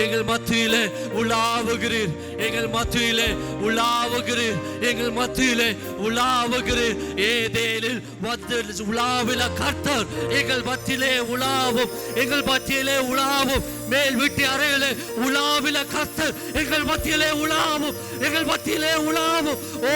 எங்கள் மத்தியிலே உலாவுகிறீர். எங்கள் மத்தியிலே உலாவுகிறீர். எங்கள் மத்தியிலே உலாவுகிறீர். ஏதேனில் வந்து உலாவில கர்த்தர் எங்கள் மத்தியிலே உலாவும். எங்கள் மத்தியிலே உலாவும். மேல் வீட்டு அறையிலே உலாவில கர்த்தர் எங்கள் மத்தியிலே உலாவும். எங்கள் மத்தியிலே உலாவும். ஓ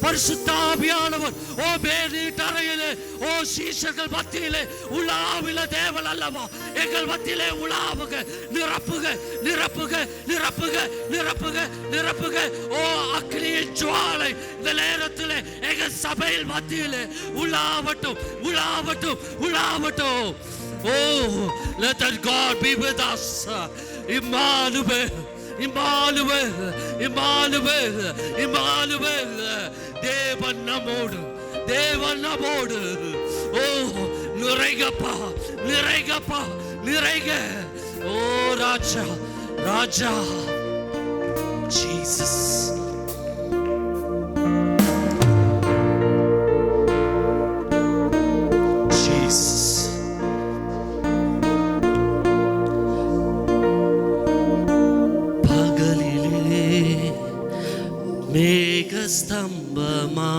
பரிசுத்தாவியானவர் ஓ மேலீட்டறையிலே ஓ சீஷர்கள் மத்தியிலே உலாவில தேவன் அல்லவா எங்கள் மத்தியிலே உலாவுக. நிரப்புக நிரப்புக நிரப்புக நிரப்புக நிரப்புக. ஓ அக்னியின் ஜுவாலை இந்த நேரத்திலே எங்கள் சபையில் மத்தியிலே உலாவட்டும் உலாவட்டும் உலாவட்டும். Oh, let that God be with us. Emmanuel, Emmanuel, Emmanuel, Emmanuel. தேவன் நம்மோடு, தேவன் நம்மோடு. ஓ நிறைகப்பா நிறைகப்பா நிறைக. ஓ ராஜா ராஜா Jesus. மேகஸ்தம்பமா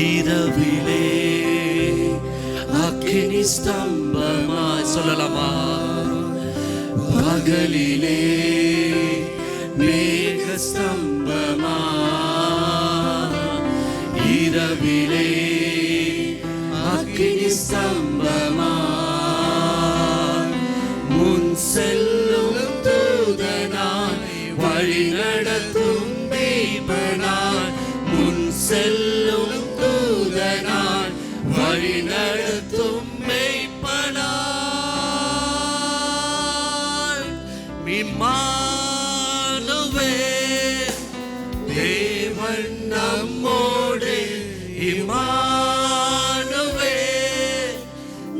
இரவிலே அக்கினி ஸ்தம்பமா சொல்லலாமா? பகலிலே மேகஸ்தம்பமா இரவிலே அக்கினி ஸ்தம்பமா முன் செல்லும் தூதனாய் வழி நடத்தும் மேய்ப்பனாய் முன் செல்லும் தூதனாய் வழி நடத்தும் மேய்ப்பனாய் இம்மானுவேல் தேவன் நம்மோடு. இம்மானுவேல்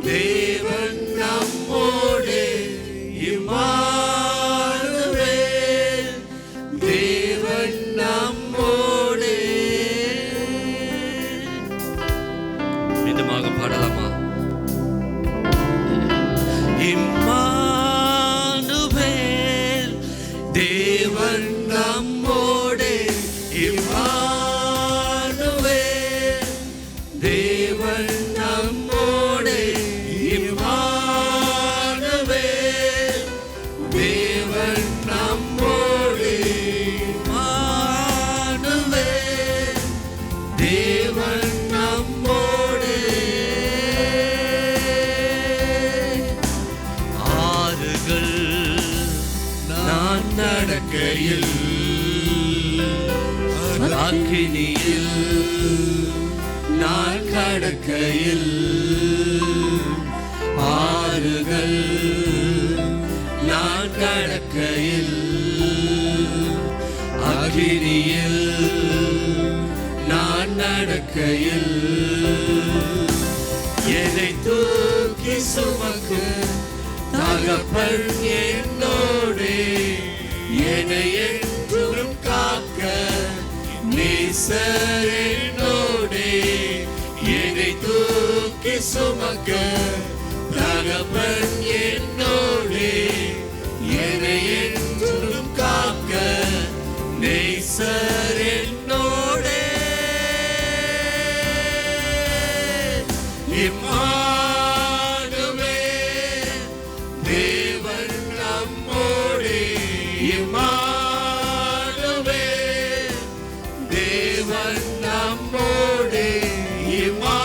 தேவன் நம்மோடு. இம்மானுவேல் தேவன் நம்மோடு. மீண்டுமாக பாடலாமா? இம்மானுவேல் தேவன் நம்மோடு. இம்மானுவேல் தேவன் நம்மோடு. இம்மானுவேல் தேவன் நம்மோடு. இம்மானுவேல் தேவன் நம்மோடு. ஆறுகள் நான் நடக்கையில் அக்கினியில் நான் கடக்கையில் ஆறுகள் நான் கடக்கையில் அக்கினியில் நான் நடக்கையில் என்னை தூக்கி சுமக்கு தகப்பன் என்னோடு. என்னை என்றும் காக்க நேசர் என்னோடு. என்னை தூக்கி சுமக்க தகப்பன் என்னோடு. என்னை என்றும் காக்க நேசர் என்னோடு. இம்மானுவேல் தேவன் நம்மோடு. இம்மானுவேல் தேவன் நம்மோடு. இம்மானுவேல்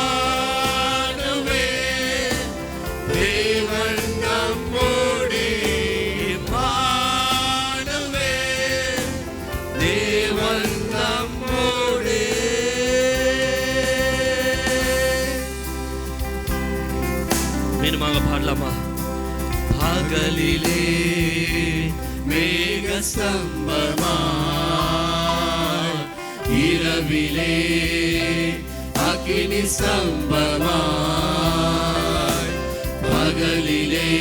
தேவன் நம்மோடு. இம்மானுவேல் தேவன் நம்மோடு. மீண்டுமாக பாடலாமா? பகலிலே மேக ஸ்தம்பமாய், இரவிலே அக்கினி ஸ்தம்பமாய். பகலிலே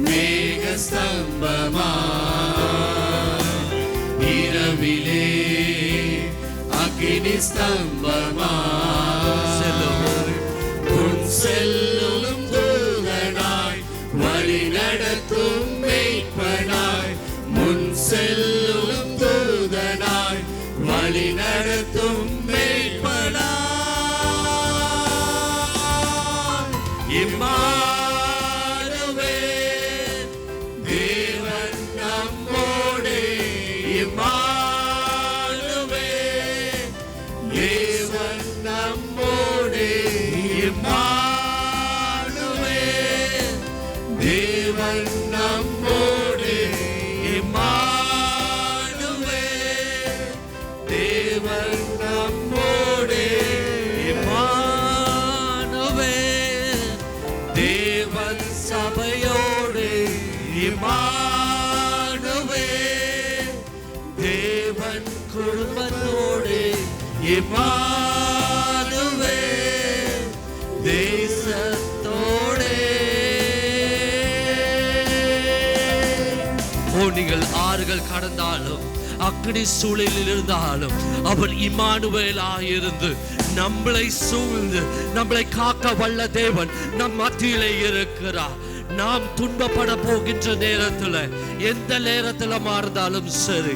மேக ஸ்தம்பமாய், இரவிலே அக்கினி ஸ்தம்பமாய். உன் செல்லும் தூதனாய், வழி நடத்தும் மேய்ப்பனாய். முன் செல்லும் தூதனாய், வழி நடத்தும் மேய்ப்பனாய். இம்மானுவேல், தேவன் நம்மோடே. இம்மானுவேல், தேவன் நம்மோடே. இம்மானுவேல், தேவன் நம்மோடே. இம்மானுவேல், தேவன் நம்மோடே. இம்மானுவேல், தேவன் சபையோடு. இம்மானுவேல், தேவன் குடும்பத்தோடு. இம்மானுவேல், தேசத்தோடே. நீங்கள் ஆறுகள் கடந்தாலும் அக்னி சூழலில் இருந்தாலும் அவர் இம்மானுவேலாயிருந்து நம்மளை சூழ்ந்து நம்மளை காக்க வல்ல தேவன் நம் மத்தியிலே இருக்கிறார். நாம் துன்பப்பட போகின்ற நேரத்தில் எந்த நேரத்தில் மாறுந்தாலும் சரி,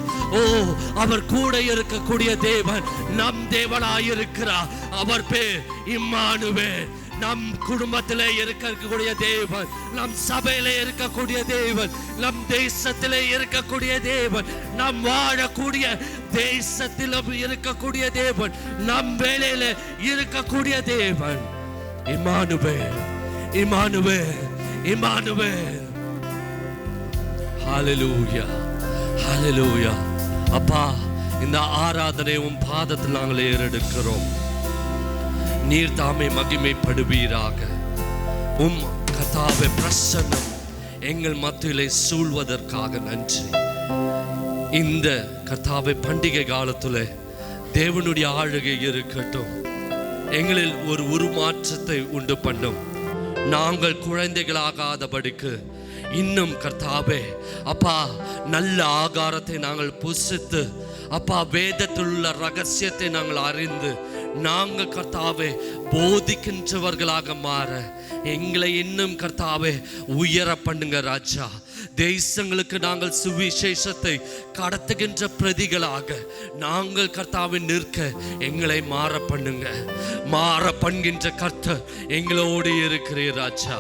அவர் கூட இருக்கக்கூடிய தேவன் நம் தேவனாயிருக்கிறார். அவர் பேர் இம்மானுவேல். நம் குடும்பத்திலே இருக்கக்கூடிய தேவன், நம் சபையிலே இருக்கக்கூடிய தேவன், நம் தேசத்திலே இருக்கக்கூடிய தேவன், நம் வாழக்கூடிய தேசத்திலும் இருக்கக்கூடிய தேவன், நம் வேலையில இருக்கக்கூடிய தேவன் இம்மானுவேல். Immanuel, Immanuel. ஹல்லேலூயா, ஹல்லேலூயா. அப்பா, இந்த ஆராதனை உம் பாதத்தில் நாங்கள் ஏறெடுக்கிறோம். நீர் தாமே மகிமைப்படுவீராக. உம் கர்த்தாவே பிரசன்னம் எங்கள் மத்தியிலே சூழ்வதற்காக நன்றி. இந்த கர்த்தாவே பண்டிகை காலத்துல தேவனுடைய ஆளுகை இருக்கட்டும். எங்களில் ஒரு உருமாற்றத்தை உண்டு பண்ணும். நாங்கள் குழந்தைகளாகாதபடிக்கு இன்னும் கர்த்தாவே அப்பா நல்ல ஆகாரத்தை நாங்கள் புசித்து அப்பா வேதத்தில் உள்ள ரகசியத்தை நாங்கள் அறிந்து நாங்கள் கர்த்தாவே போதிக்கின்றவர்களாக மாற எங்களை இன்னும் கர்த்தாவே உயர பண்ணுங்க ராஜா. தேசங்களுக்கு நாங்கள் சுவிசேஷத்தை கடத்துகின்ற பிரதிகளாக நாங்கள் கர்த்தாவை நிற்க எங்களை மாற பண்ணுங்க. மாற பண்ணுகின்ற கர்த்தர் எங்களோடு இருக்கிறீர் ராஜா.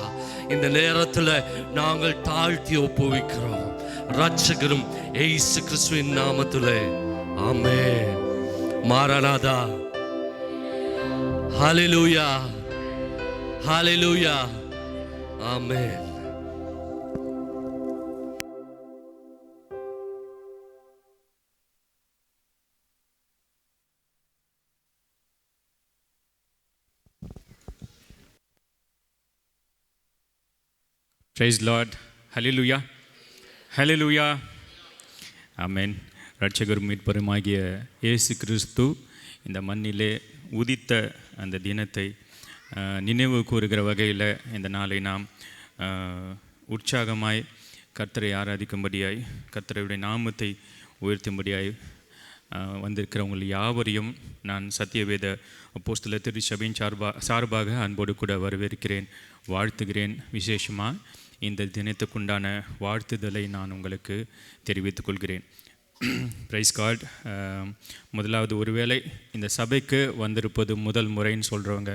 இந்த நேரத்தில் நாங்கள் தாழ்த்தி ஒப்புவிக்கிறோம் ரட்சகரும் இயேசு கிறிஸ்துவின் நாமத்திலே. ஆமென். மாரநாதா. ஹல்லேலூயா, ஹல்லேலூயா. ஆமென். Praise Lord. Hallelujah. Hallelujah. Amen. ரட்சகரும் மீட்பருமாகிய இயேசு கிறிஸ்து இந்த மண்ணிலே உதித்த அந்த தினத்தை நினைவு கூறுகிற வகையில் இந்த நாளை நாம் உற்சாகமாய் கர்த்தரை ஆராதிக்கும்படியாய் கர்த்தருடைய நாமத்தை உயர்த்தும்படியாய் வந்திருக்கிறவங்கள் யாவரையும் நான் சத்தியவேத அப்போஸ்தலர் திருச்சபையின் சார்பாக அன்போடு கூட வரவேற்கிறேன், வாழ்த்துகிறேன். விசேஷமாக இந்த தினத்துக்குண்டான வாழ்த்துதலை நான் உங்களுக்கு தெரிவித்துக் கொள்கிறேன். Praise God. முதலாவது, ஒருவேளை இந்த சபைக்கு வந்திருப்பது முதல் முறைன்னு சொல்கிறவங்க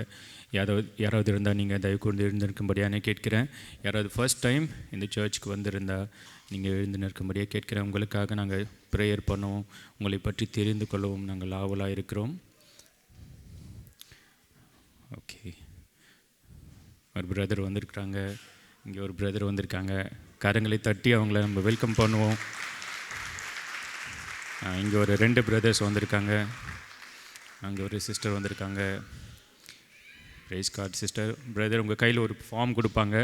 யாராவது இருந்தால் நீங்கள் தயவு கொண்டு எழுந்திருக்கும்படியாக கேட்கிறேன். யாராவது ஃபர்ஸ்ட் டைம் இந்த சர்ச்சுக்கு வந்திருந்தால் நீங்கள் எழுந்து நிற்கும்படியாக கேட்கிறேன். உங்களுக்காக நாங்கள் ப்ரேயர் பண்ணுவோம், உங்களை பற்றி தெரிந்து கொள்ளவும் நாங்கள் ஆவலாக இருக்கிறோம். ஓகே, ஒரு பிரதர் வந்திருக்கிறாங்க, இங்கே ஒரு பிரதர் வந்திருக்காங்க. கரங்களை தட்டி அவங்கள நம்ம வெல்கம் பண்ணுவோம். இங்கே ஒரு 2 பிரதர்ஸ் வந்திருக்காங்க, அங்கே ஒரு சிஸ்டர் வந்திருக்காங்க. Price card sister. பிரதர் உங்கள் கையில் ஒரு ஃபார்ம் கொடுப்பாங்க.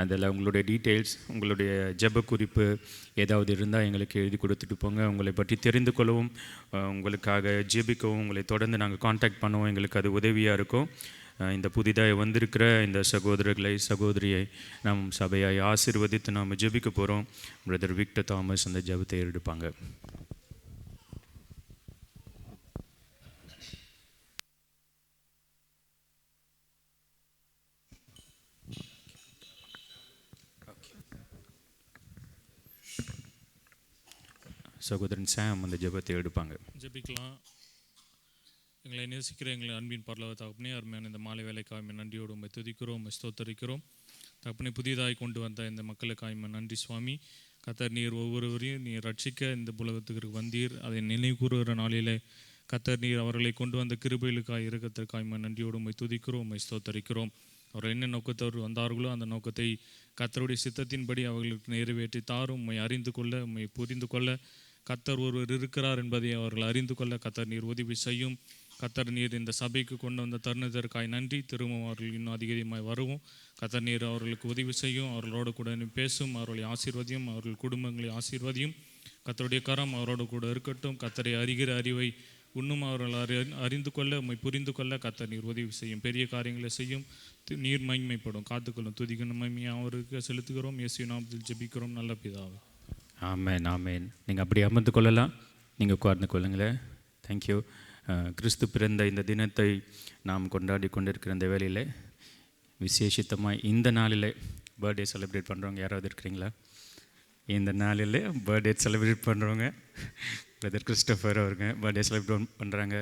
அதில் உங்களுடைய டீட்டெயில்ஸ், உங்களுடைய ஜெப குறிப்பு ஏதாவது இருந்தால் எங்களுக்கு எழுதி கொடுத்துட்டு போங்க. உங்களை பற்றி தெரிந்து கொள்ளவும், உங்களுக்காக ஜெபிக்கவும், உங்களை தொடர்ந்து நாங்கள் காண்டாக்ட் பண்ணுவோம். எங்களுக்கு அது உதவியாக இருக்கும். இந்த புதிதாக வந்திருக்கிற இந்த சகோதரர்களை சகோதரியை நாம் சபையாய் ஆசீர்வதித்து நாம் ஜெபிக்க போகிறோம். பிரதர் விக்டர் தாமஸ் அந்த ஜெபத்தை எடுப்பாங்க. சகோதரன் சாம் அந்த ஜெபத்தை எடுப்பாங்க. ஜெபிக்கலாம். எங்களை நேசிக்கிற எங்களை அன்பின் பரலோக தகப்பனே, அருமையான இந்த மாலை வேலைக்காக நன்றியோடு உம்மை துதிக்கிறோம், உம்மை ஸ்தோத்தரிக்கிறோம். தகப்பனே, புதியதாய் கொண்டு வந்த இந்த மக்களுக்காக நன்றி சுவாமி. கர்த்தர் நீர் ஒவ்வொருவரையும் நீர் ரட்சிக்க இந்த உலகத்துக்கு வந்தீர். அதை நினைவு கூறுகிற நாளிலே கர்த்தர் நீர் அவர்களை கொண்டு வந்த கிருபைகளுக்காக இரக்கத்திற்காக நன்றியோடு உம்மை துதிக்கிறோம், உம்மை ஸ்தோத்தரிக்கிறோம். அவர்கள் என்ன நோக்கத்தோடு வந்தார்களோ அந்த நோக்கத்தை கர்த்தருடைய சித்தத்தின்படி அவர்களுக்கு நிறைவேற்றி தாரும். உம்மை அறிந்து கொள்ள, உம்மை புரிந்து கொள்ள கர்த்தர் ஒருவர் இருக்கிறார் என்பதை அவர்கள் அறிந்து கொள்ள கர்த்தர் நீர் உதவி செய்யும். கர்த்தர் நீர் இந்த சபைக்கு கொண்டு வந்த தருணத்திற்காய் நன்றி. திரும்பவும் அவர்கள் இன்னும் அதிகமாய் வருவோம். கர்த்தர் நீர் அவர்களுக்கு உதவி செய்யும், அவர்களோடு கூட பேசும், அவர்களை ஆசீர்வதியும், அவர்கள் குடும்பங்களை ஆசீர்வதியும். கர்த்தருடைய கரம் அவரோடு கூட இருக்கட்டும். கர்த்தரை அறிகிற அறிவை இன்னும் அவர்கள் அறிந்து கொள்ள, உம்மை புரிந்து கொள்ள கர்த்தர் நீர் உதவி செய்யும். பெரிய காரியங்களை செய்யும். நீர் மகிமைப்படும், காத்துக்கொள்ளும். துதிக்கணும் மகிமையை அவருக்கு செலுத்துகிறோம். இயேசு நாமத்தில் ஜெபிக்கிறோம் நல்ல பிதாவே. ஆமேன் ஆமேன். நீங்கள் அப்படி அமர்ந்து கொள்ளலாம். நீங்கள் உட்கார்ந்து கொள்ளுங்களேன். தேங்க்யூ. கிறிஸ்து பிறந்த இந்த தினத்தை நாம் கொண்டாடி கொண்டிருக்கிற இந்த வேளையில் விசேஷித்தமாக இந்த நாளில் பர்த்டே செலிப்ரேட் பண்ணுறவங்க யாராவது இருக்கிறீங்களா? இந்த நாளில் பர்த்டே செலிப்ரேட் பண்ணுறவங்க பிரதர் கிறிஸ்டோஃபர் அவருங்க பர்த்டே செலிப்ரேட் பண்ணுறாங்க.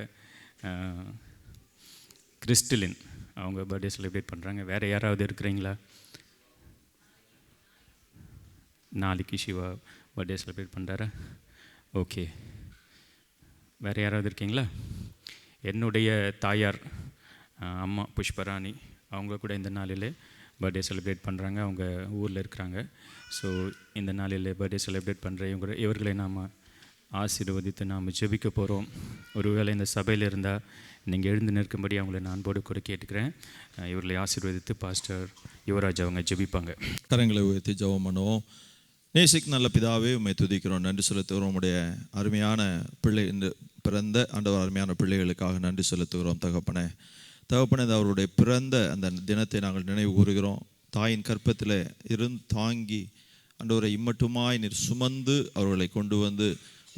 கிறிஸ்டலின் அவங்க பர்த்டே செலிப்ரேட் பண்ணுறாங்க. வேறு யாராவது இருக்கிறீங்களா? நாளைக்கு சிவா பர்த்டே செலிப்ரேட் பண்ணுறாரா? ஓகே. வேறு யாராவது இருக்கீங்களா? என்னுடைய தாயார் அம்மா புஷ்பராணி அவங்க கூட இந்த நாளில் பர்த்டே செலிப்ரேட் பண்ணுறாங்க. அவங்க ஊரில் இருக்கிறாங்க. ஸோ இந்த நாளில் பர்த்டே செலிப்ரேட் பண்ணுற இவர்களை நாம் ஆசீர்வதித்து நாம் ஜெபிக்க போகிறோம். ஒருவேளை இந்த சபையில் இருந்தால் நீங்கள் எழுந்து நிற்கும்படி அவங்கள நான் அன்போடு கூட கேட்டுக்கிறேன். இவர்களை ஆசீர்வதித்து பாஸ்டர் யுவராஜ் அவங்க ஜெபிப்பாங்க. கரங்களை உயர்த்தி ஜெபம் பண்ணுவோம். நேசிக்கு நல்ல பிதாவே, உம்மை துதிக்கிறோம், நன்றி செலுத்துகிறோம். உம்முடைய அருமையான பிள்ளை இந்த பிறந்த ஆண்டவர் அருமையான பிள்ளைகளுக்காக நன்றி செலுத்துகிறோம். தகப்பனே இந்த அவருடைய பிறந்த அந்த தினத்தை நாங்கள் நினைவு கூறுகிறோம். தாயின் கற்பத்தில் இருந்து தாங்கி ஆண்டவரை இம்மட்டுமாய் நீர் சுமந்து அவர்களை கொண்டு வந்து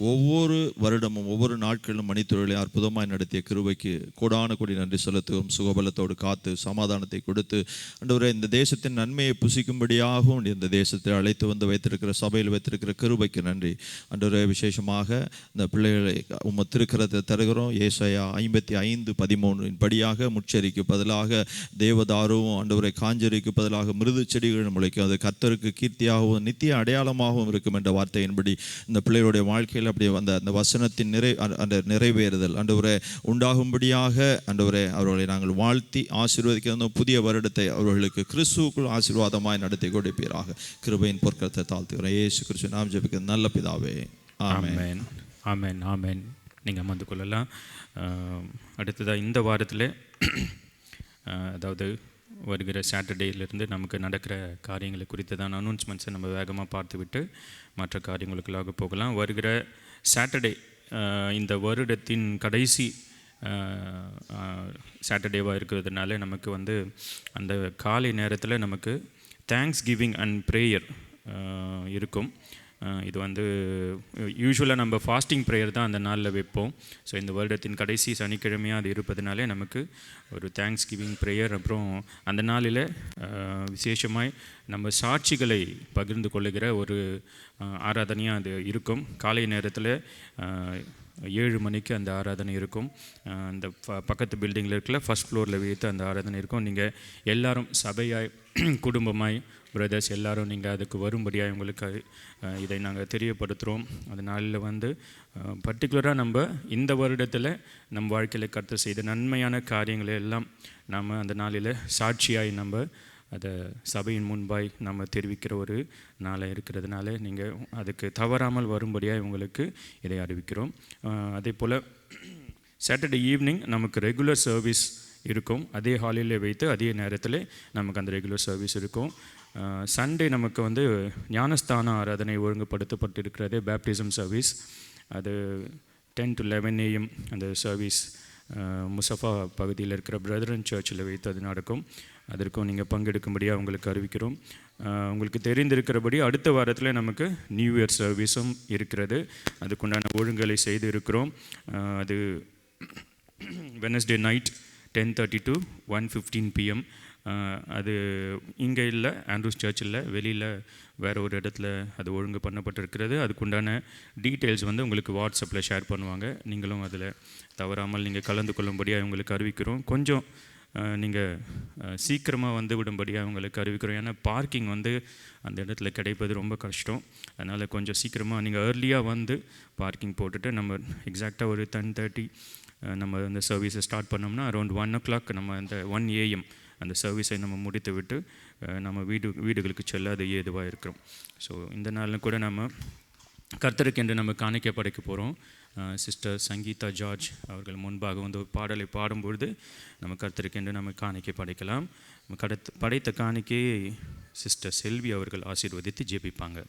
ஒவ்வொரு வருடமும் ஒவ்வொரு நாட்களிலும் மணித்தொழிலை அற்புதமாய் நடத்திய கிருபைக்கு கோடான கோடி நன்றி செலுத்துவோம். சுகபலத்தோடு காத்து சமாதானத்தை கொடுத்து ஆண்டவரே இந்த தேசத்தின் நன்மையை புசிக்கும்படியாகவும் இந்த தேசத்தை அழைத்து வந்து வைத்திருக்கிற சபையில் வைத்திருக்கிற கிருபைக்கு நன்றி. ஆண்டவரே விசேஷமாக இந்த பிள்ளைகளை திருக்கிறதை தருகிறோம். ஏசாயா 55:13 படியாக முச்சரிக்கு பதிலாக தேவதாருவும் ஆண்டவரை காஞ்சரிக்கு பதிலாக மிருது செடிகள் முளைக்கும், அது கர்த்தருக்கு கீர்த்தியாகவும் நித்திய அடையாளமாகவும் இருக்கும் என்ற வார்த்தையின்படி இந்த பிள்ளைகளுடைய வாழ்க்கையில் அப்படி அந்த வசனத்தின் அந்த நிறைவேறுதல் ஆண்டவரே உண்டாகும்படியாக ஆண்டவரே அவர்களை நாங்கள் வாழ்த்தி ஆசீர்வதிக்க புதிய வருடத்தை அவர்களுக்கு கிறிஸ்துவுக்குள் ஆசீர்வாதமாய் நடத்தி கொடுப்பீராக. கிருபையின் பொற்கரத்தை தாழ்த்துகிறேன். இயேசு கிறிஸ்து நாம் ஜெபிக்கிற நல்ல பிதாவே, ஆமென். ஆமென் ஆமென். நீங்கள் அமர்ந்து கொள்ளலாம். அடுத்ததாக இந்த வாரத்தில் அதாவது வருகிற சாட்டர்டேலேருந்து நமக்கு நடக்கிற காரியங்களை குறித்ததான அனௌன்ஸ்மெண்ட்ஸை நம்ம வேகமாக பார்த்துவிட்டு மற்ற காரியங்களுக்குள்ளாக போகலாம். வருகிற சாட்டர்டே இந்த வருடத்தின் கடைசி சாட்டர்டேவாக இருக்கிறதுனால நமக்கு வந்து அந்த காலை நேரத்தில் நமக்கு தேங்க்ஸ் கிவிங் அண்ட் ப்ரேயர் இருக்கும். இது வந்து யூஸ்வலாக நம்ம ஃபாஸ்டிங் ப்ரேயர் தான் அந்த நாளில் வைப்போம். ஸோ இந்த வருடத்தின் கடைசி சனிக்கிழமையாக அது இருப்பதுனாலே நமக்கு ஒரு தேங்க்ஸ் கிவிங் ப்ரேயர், அப்புறம் அந்த நாளில் விசேஷமாய் நம்ம சாட்சிகளை பகிர்ந்து கொள்ளுகிற ஒரு ஆராதனையாக அது இருக்கும். காலை நேரத்தில் 7 மணிக்கு அந்த ஆராதனை இருக்கும். அந்த பக்கத்து பில்டிங்கில் இருக்கல ஃபஸ்ட் ஃப்ளோரில் வைத்து அந்த ஆராதனை இருக்கும். நீங்கள் எல்லாரும் சபையாய் குடும்பமாய் பிரதர்ஸ் எல்லாரும் நீங்கள் அதுக்கு வரும்படியாக உங்களுக்கு இதை நாங்கள் தெரியப்படுத்துகிறோம். அதனால வந்து பர்டிகுலராக நம்ம இந்த வருடத்தில் நம் வாழ்க்கையில் கர்த்தர் செய்த நன்மையான காரியங்களை எல்லாம் நாம் அந்த நாளில் சாட்சியாய் நம்ம அதை சபையின் முன்பாய் நம்ம தெரிவிக்கிற ஒரு நாளாக இருக்கிறதுனால நீங்கள் அதுக்கு தவறாமல் வரும்படியாக உங்களுக்கு இதை அறிவிக்கிறோம். அதே போல் சாட்டர்டே ஈவினிங் நமக்கு ரெகுலர் சர்வீஸ் இருக்கும். அதே ஹாலில் வைத்து அதே நேரத்தில் நமக்கு அந்த ரெகுலர் சர்வீஸ் இருக்கும். சண்டே நமக்கு வந்து ஞானஸ்தான ஆராதனை ஒழுங்குபடுத்தப்பட்டிருக்கிறது, பேப்டிசம் சர்வீஸ். அது 10 to 11 AM அந்த சர்வீஸ் முசஃபா பகுதியில் இருக்கிற பிரதரன் சர்ச்சில் வைத்து அது நடக்கும். அதற்கும் நீங்கள் பங்கெடுக்கும்படியாக உங்களுக்கு அறிவிக்கிறோம். உங்களுக்கு தெரிந்திருக்கிறபடி அடுத்த வாரத்தில் நமக்கு நியூ இயர் சர்வீஸும் இருக்கிறது. அதுக்குண்டான ஒழுங்குகளை செய்து இருக்கிறோம். அது வெனஸ்டே நைட் 10:30 to 1:15 PM. அது இங்கே இல்லை, ஆண்ட்ரூஸ் சர்ச்சில் வெளியில் வேறு ஒரு இடத்துல அது ஒழுங்கு பண்ணப்பட்டிருக்கிறது. அதுக்குண்டான டீட்டெயில்ஸ் வந்து உங்களுக்கு வாட்ஸ்அப்பில் ஷேர் பண்ணுவாங்க. நீங்களும் அதில் தவறாமல் நீங்கள் கலந்து கொள்ளும்படியாக உங்களுக்கு அறிவிக்கிறோம். கொஞ்சம் நீங்கள் சீக்கிரமாக வந்து விடும்படியாக உங்களுக்கு அறிவிக்கிறோம். ஏன்னா பார்க்கிங் வந்து அந்த இடத்துல கிடைப்பது ரொம்ப கஷ்டம். அதனால் கொஞ்சம் சீக்கிரமாக நீங்கள் ஏர்லியாக வந்து பார்க்கிங் போட்டுட்டு நம்ம எக்ஸாக்டாக ஒரு 10:30 நம்ம அந்த சர்வீஸை ஸ்டார்ட் பண்ணோம்னா அரௌண்ட் 1 o'clock நம்ம அந்த 1 AM அந்த சர்வீஸை நம்ம முடித்து விட்டு நம்ம வீடுகளுக்கு செல்ல அது ஏதுவாக இருக்கிறோம். ஸோ இந்த நாளில் கூட நம்ம கர்த்தருக்கு என்று நம்ம காணிக்கை படைக்க போகிறோம். சிஸ்டர் சங்கீதா ஜார்ஜ் அவர்கள் முன்பாக வந்து ஒரு பாடலை பாடும்பொழுது நம்ம கர்த்தருக்கு என்று நம்ம காணிக்கை படைக்கலாம். படைத்த காணிக்கையை சிஸ்டர் செல்வி அவர்கள் ஆசீர்வதித்து ஜெபிப்பாங்க.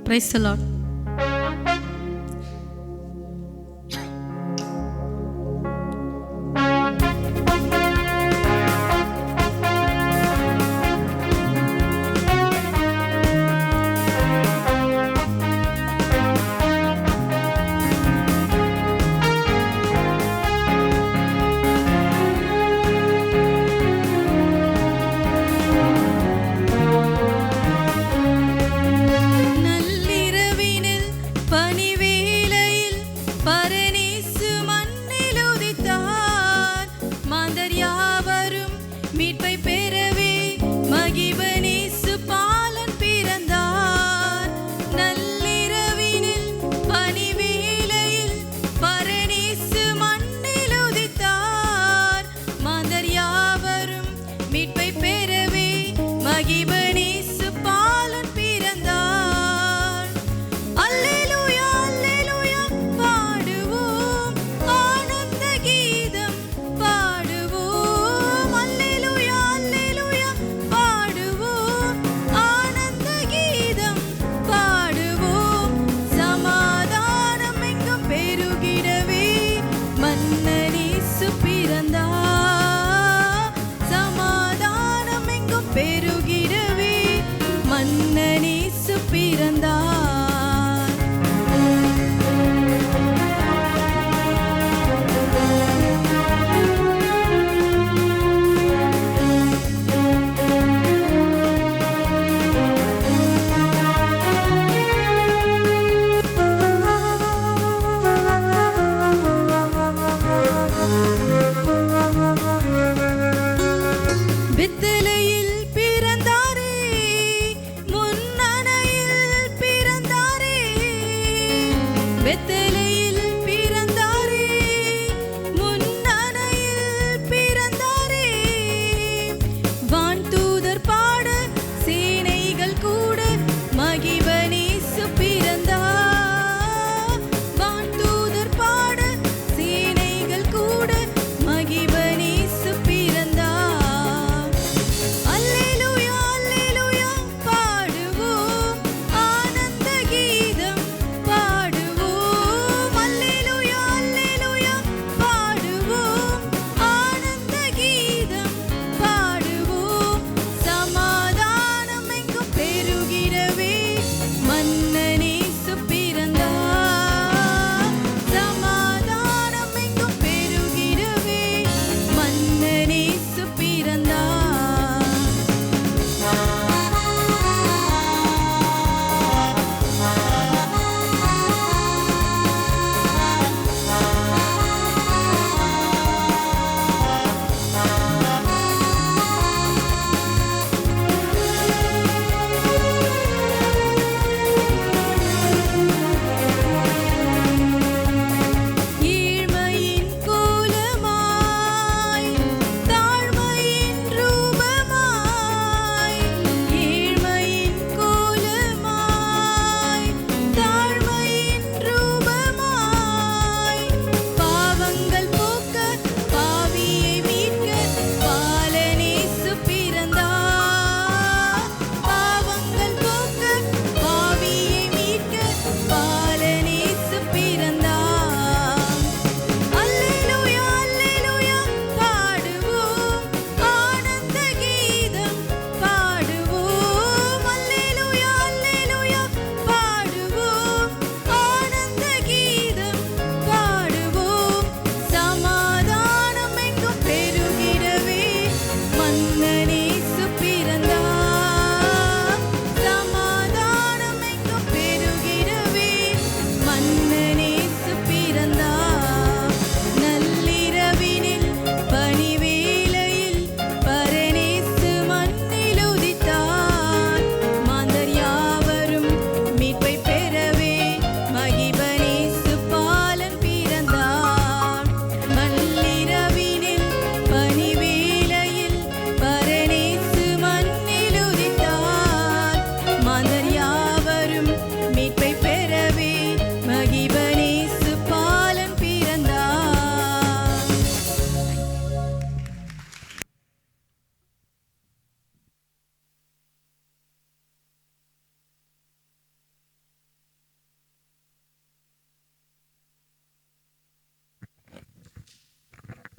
Praise the Lord.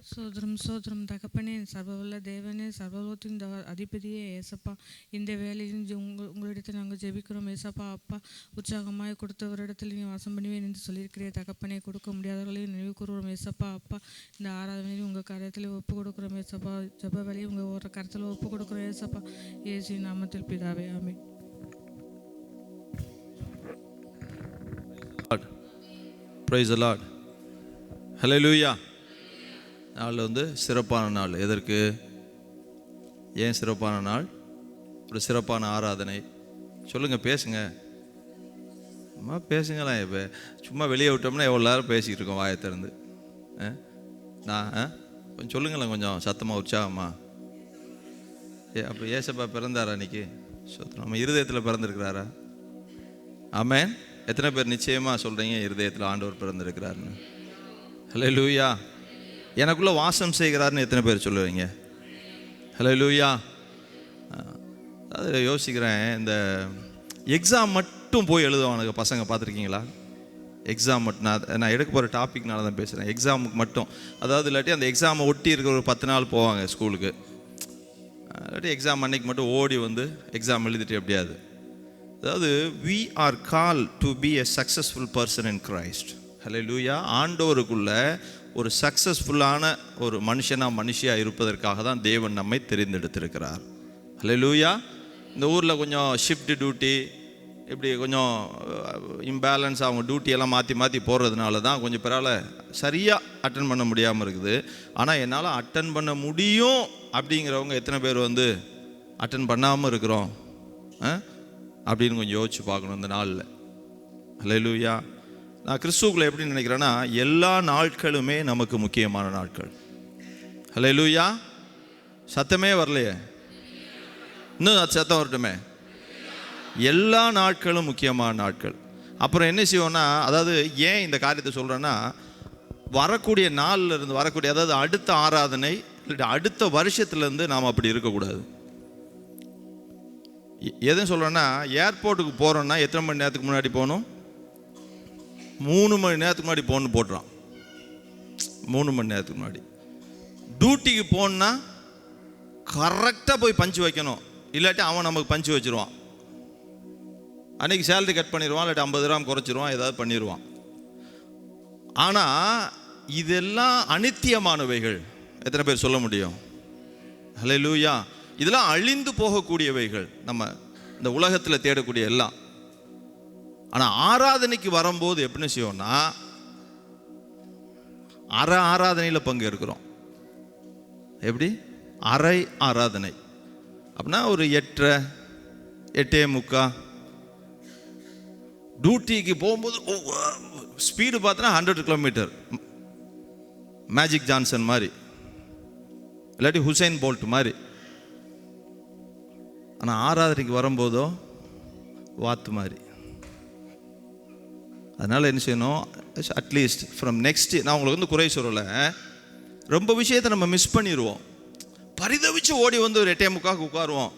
சோதரம் சோதரம் தகப்பனே, சர்வவல்ல தேவனே, சர்வலோகத்தின் அதிபதியே ஏசப்பா, இந்த வேலையில் உங்களிடத்தில் நாங்கள் ஜெபிக்கிறோம் ஏசப்பா. அப்பா, உற்சாகமாய் கொடுத்தவரிடத்தில் நீ வாசம் பண்ணுவேன் என்று சொல்லியிருக்கிறேன் தகப்பனே. கொடுக்க முடியாதவர்களையும் நினைவு கூறுகிறோம் ஏசப்பா. அப்பா, இந்த ஆராதனையும் உங்கள் கரத்தில் ஒப்பு கொடுக்குறோம் ஏசப்பா. ஜெப வேலையும் உங்கள் ஒரு கரத்தில் ஒப்பு கொடுக்குறோம் ஏசப்பா. இயேசுவின் நாமத்தில் பிதாவே, ஆமென். Praise the Lord. Hallelujah. நாள் வந்து சிறப்பான நாள். எதற்கு? ஏன் சிறப்பான நாள்? ஒரு சிறப்பான ஆராதனை. சொல்லுங்கள், பேசுங்க. அம்மா பேசுங்களேன். இப்போ சும்மா வெளியே விட்டோம்னா எவ்வளோ நேரம் பேசிக்கிட்டு இருக்கோம் வாயை திறந்து. கொஞ்சம் சொல்லுங்களேன், கொஞ்சம் சத்தமாக உற்சாகமா. அப்போ ஏசப்பா பிறந்தாரா அன்னைக்கு? நம்ம இருதயத்தில் பிறந்திருக்கிறாரா? ஆமென். எத்தனை பேர் நிச்சயமாக சொல்கிறீங்க இருதயத்தில் ஆண்டவர் பிறந்திருக்கிறாருன்னு? ஹல்லேலூயா. எனக்குள்ளே வாசம் செய்கிறாருன்னு எத்தனை பேர் சொல்லுவீங்க? ஹல்லேலூயா. அதாவது யோசிக்கிறேன், இந்த எக்ஸாம் மட்டும் போய் எழுதுவானுங்க பசங்க, பார்த்துருக்கீங்களா? எக்ஸாம் மட்டும் நான் எடுக்க போகிற டாபிக்னால தான் பேசுகிறேன். எக்ஸாமுக்கு மட்டும், அதாவது இல்லாட்டி அந்த எக்ஸாமை ஒட்டி இருக்கிற ஒரு 10 நாள் போவாங்க ஸ்கூலுக்கு. இல்லாட்டி எக்ஸாம் அன்னைக்கு மட்டும் ஓடி வந்து எக்ஸாம் எழுதிட்டு எப்படியாது. அதாவது we are called to be a successful person in Christ. ஹல்லேலூயா. ஆண்டவருக்குள்ள ஒரு சக்ஸஸ்ஃபுல்லான ஒரு மனுஷியாக இருப்பதற்காக தான் தேவன் நம்மை தெரிந்தெடுத்திருக்கிறார். ஹல்லேலூயா. இந்த ஊரில் கொஞ்சம் ஷிஃப்ட் டியூட்டி இப்படி கொஞ்சம் இம்பேலன்ஸ், அவங்க டியூட்டியெல்லாம் மாற்றி போடுறதுனால தான் கொஞ்சம் பிறால சரியாக அட்டன் பண்ண முடியாமல் இருக்குது. ஆனால் என்னால் அட்டன் பண்ண முடியும் அப்படிங்கிறவங்க எத்தனை பேர் வந்து அட்டன் பண்ணாமல் இருக்கிறோம் அப்படின்னு கொஞ்சம் யோசிச்சு பார்க்கணும் இந்த நாளில். ஹல்லேலூயா. நான் கிறிஸ்துவுக்குள்ள எப்படி நினைக்கிறேன்னா, எல்லா நாட்களுமே நமக்கு முக்கியமான நாட்கள். ஹல்லேலூயா. சத்தமே வரலையே, இன்னும் சத்தம் வரட்டுமே. எல்லா நாட்களும் முக்கியமான நாட்கள். அப்புறம் என்ன செய்வோம்னா, அதாவது ஏன் இந்த காரியத்தை சொல்கிறேன்னா, வரக்கூடிய நாளில் இருந்து வரக்கூடிய, அதாவது அடுத்த ஆராதனை இல்லை அடுத்த வருஷத்துலேருந்து நாம் அப்படி இருக்கக்கூடாது. எதுவும் சொல்கிறேன்னா, ஏர்போர்ட்டுக்கு போகிறோன்னா எத்தனை மணி நேரத்துக்கு முன்னாடி போகணும்? 3 மணி நேரத்துக்கு முன்னாடி போகணுன்னு போட்டுறான். 3 மணி நேரத்துக்கு முன்னாடி. டியூட்டிக்கு போகணுன்னா கரெக்டாக போய் பஞ்சு வைக்கணும், இல்லாட்டி அவன் நமக்கு பஞ்சு வச்சுருவான். அன்றைக்கி சேலரி கட் பண்ணிடுவான், இல்லாட்டி 50 கிராம் குறைச்சிருவான், ஏதாவது பண்ணிடுவான். ஆனால் இதெல்லாம் அனித்தியமானவைகள். எத்தனை பேர் சொல்ல முடியும்? ஹல்லேலூயா. இதெல்லாம் அழிந்து போகக்கூடியவைகள், நம்ம இந்த உலகத்தில் தேடக்கூடிய எல்லாம். ஆனால் ஆராதனைக்கு வரும்போது எப்படின்னு செய்வோம்னா, அரை ஆராதனையில் பங்கு இருக்கிறோம். எப்படி? அரை ஆராதனை அப்படின்னா ஒரு 8:30 8:45. டியூட்டிக்கு போகும்போது ஸ்பீடு பார்த்தோன்னா 100 கிலோமீட்டர், மேஜிக் ஜான்சன் மாதிரி, இல்லாட்டி ஹுசைன் போல்ட் மாதிரி. ஆனால் ஆராதனைக்கு வரும்போதோ வாத்து மாதிரி. அதனால் என்ன செய்யணும், அட்லீஸ்ட் ஃப்ரம் நெக்ஸ்ட், நான் உங்களுக்கு வந்து குறை சொல்லலை, ரொம்ப விஷயத்தை நம்ம மிஸ் பண்ணிடுவோம். பரிதவிச்சு ஓடி வந்து ஒரு 8:45 உட்காருவோம்.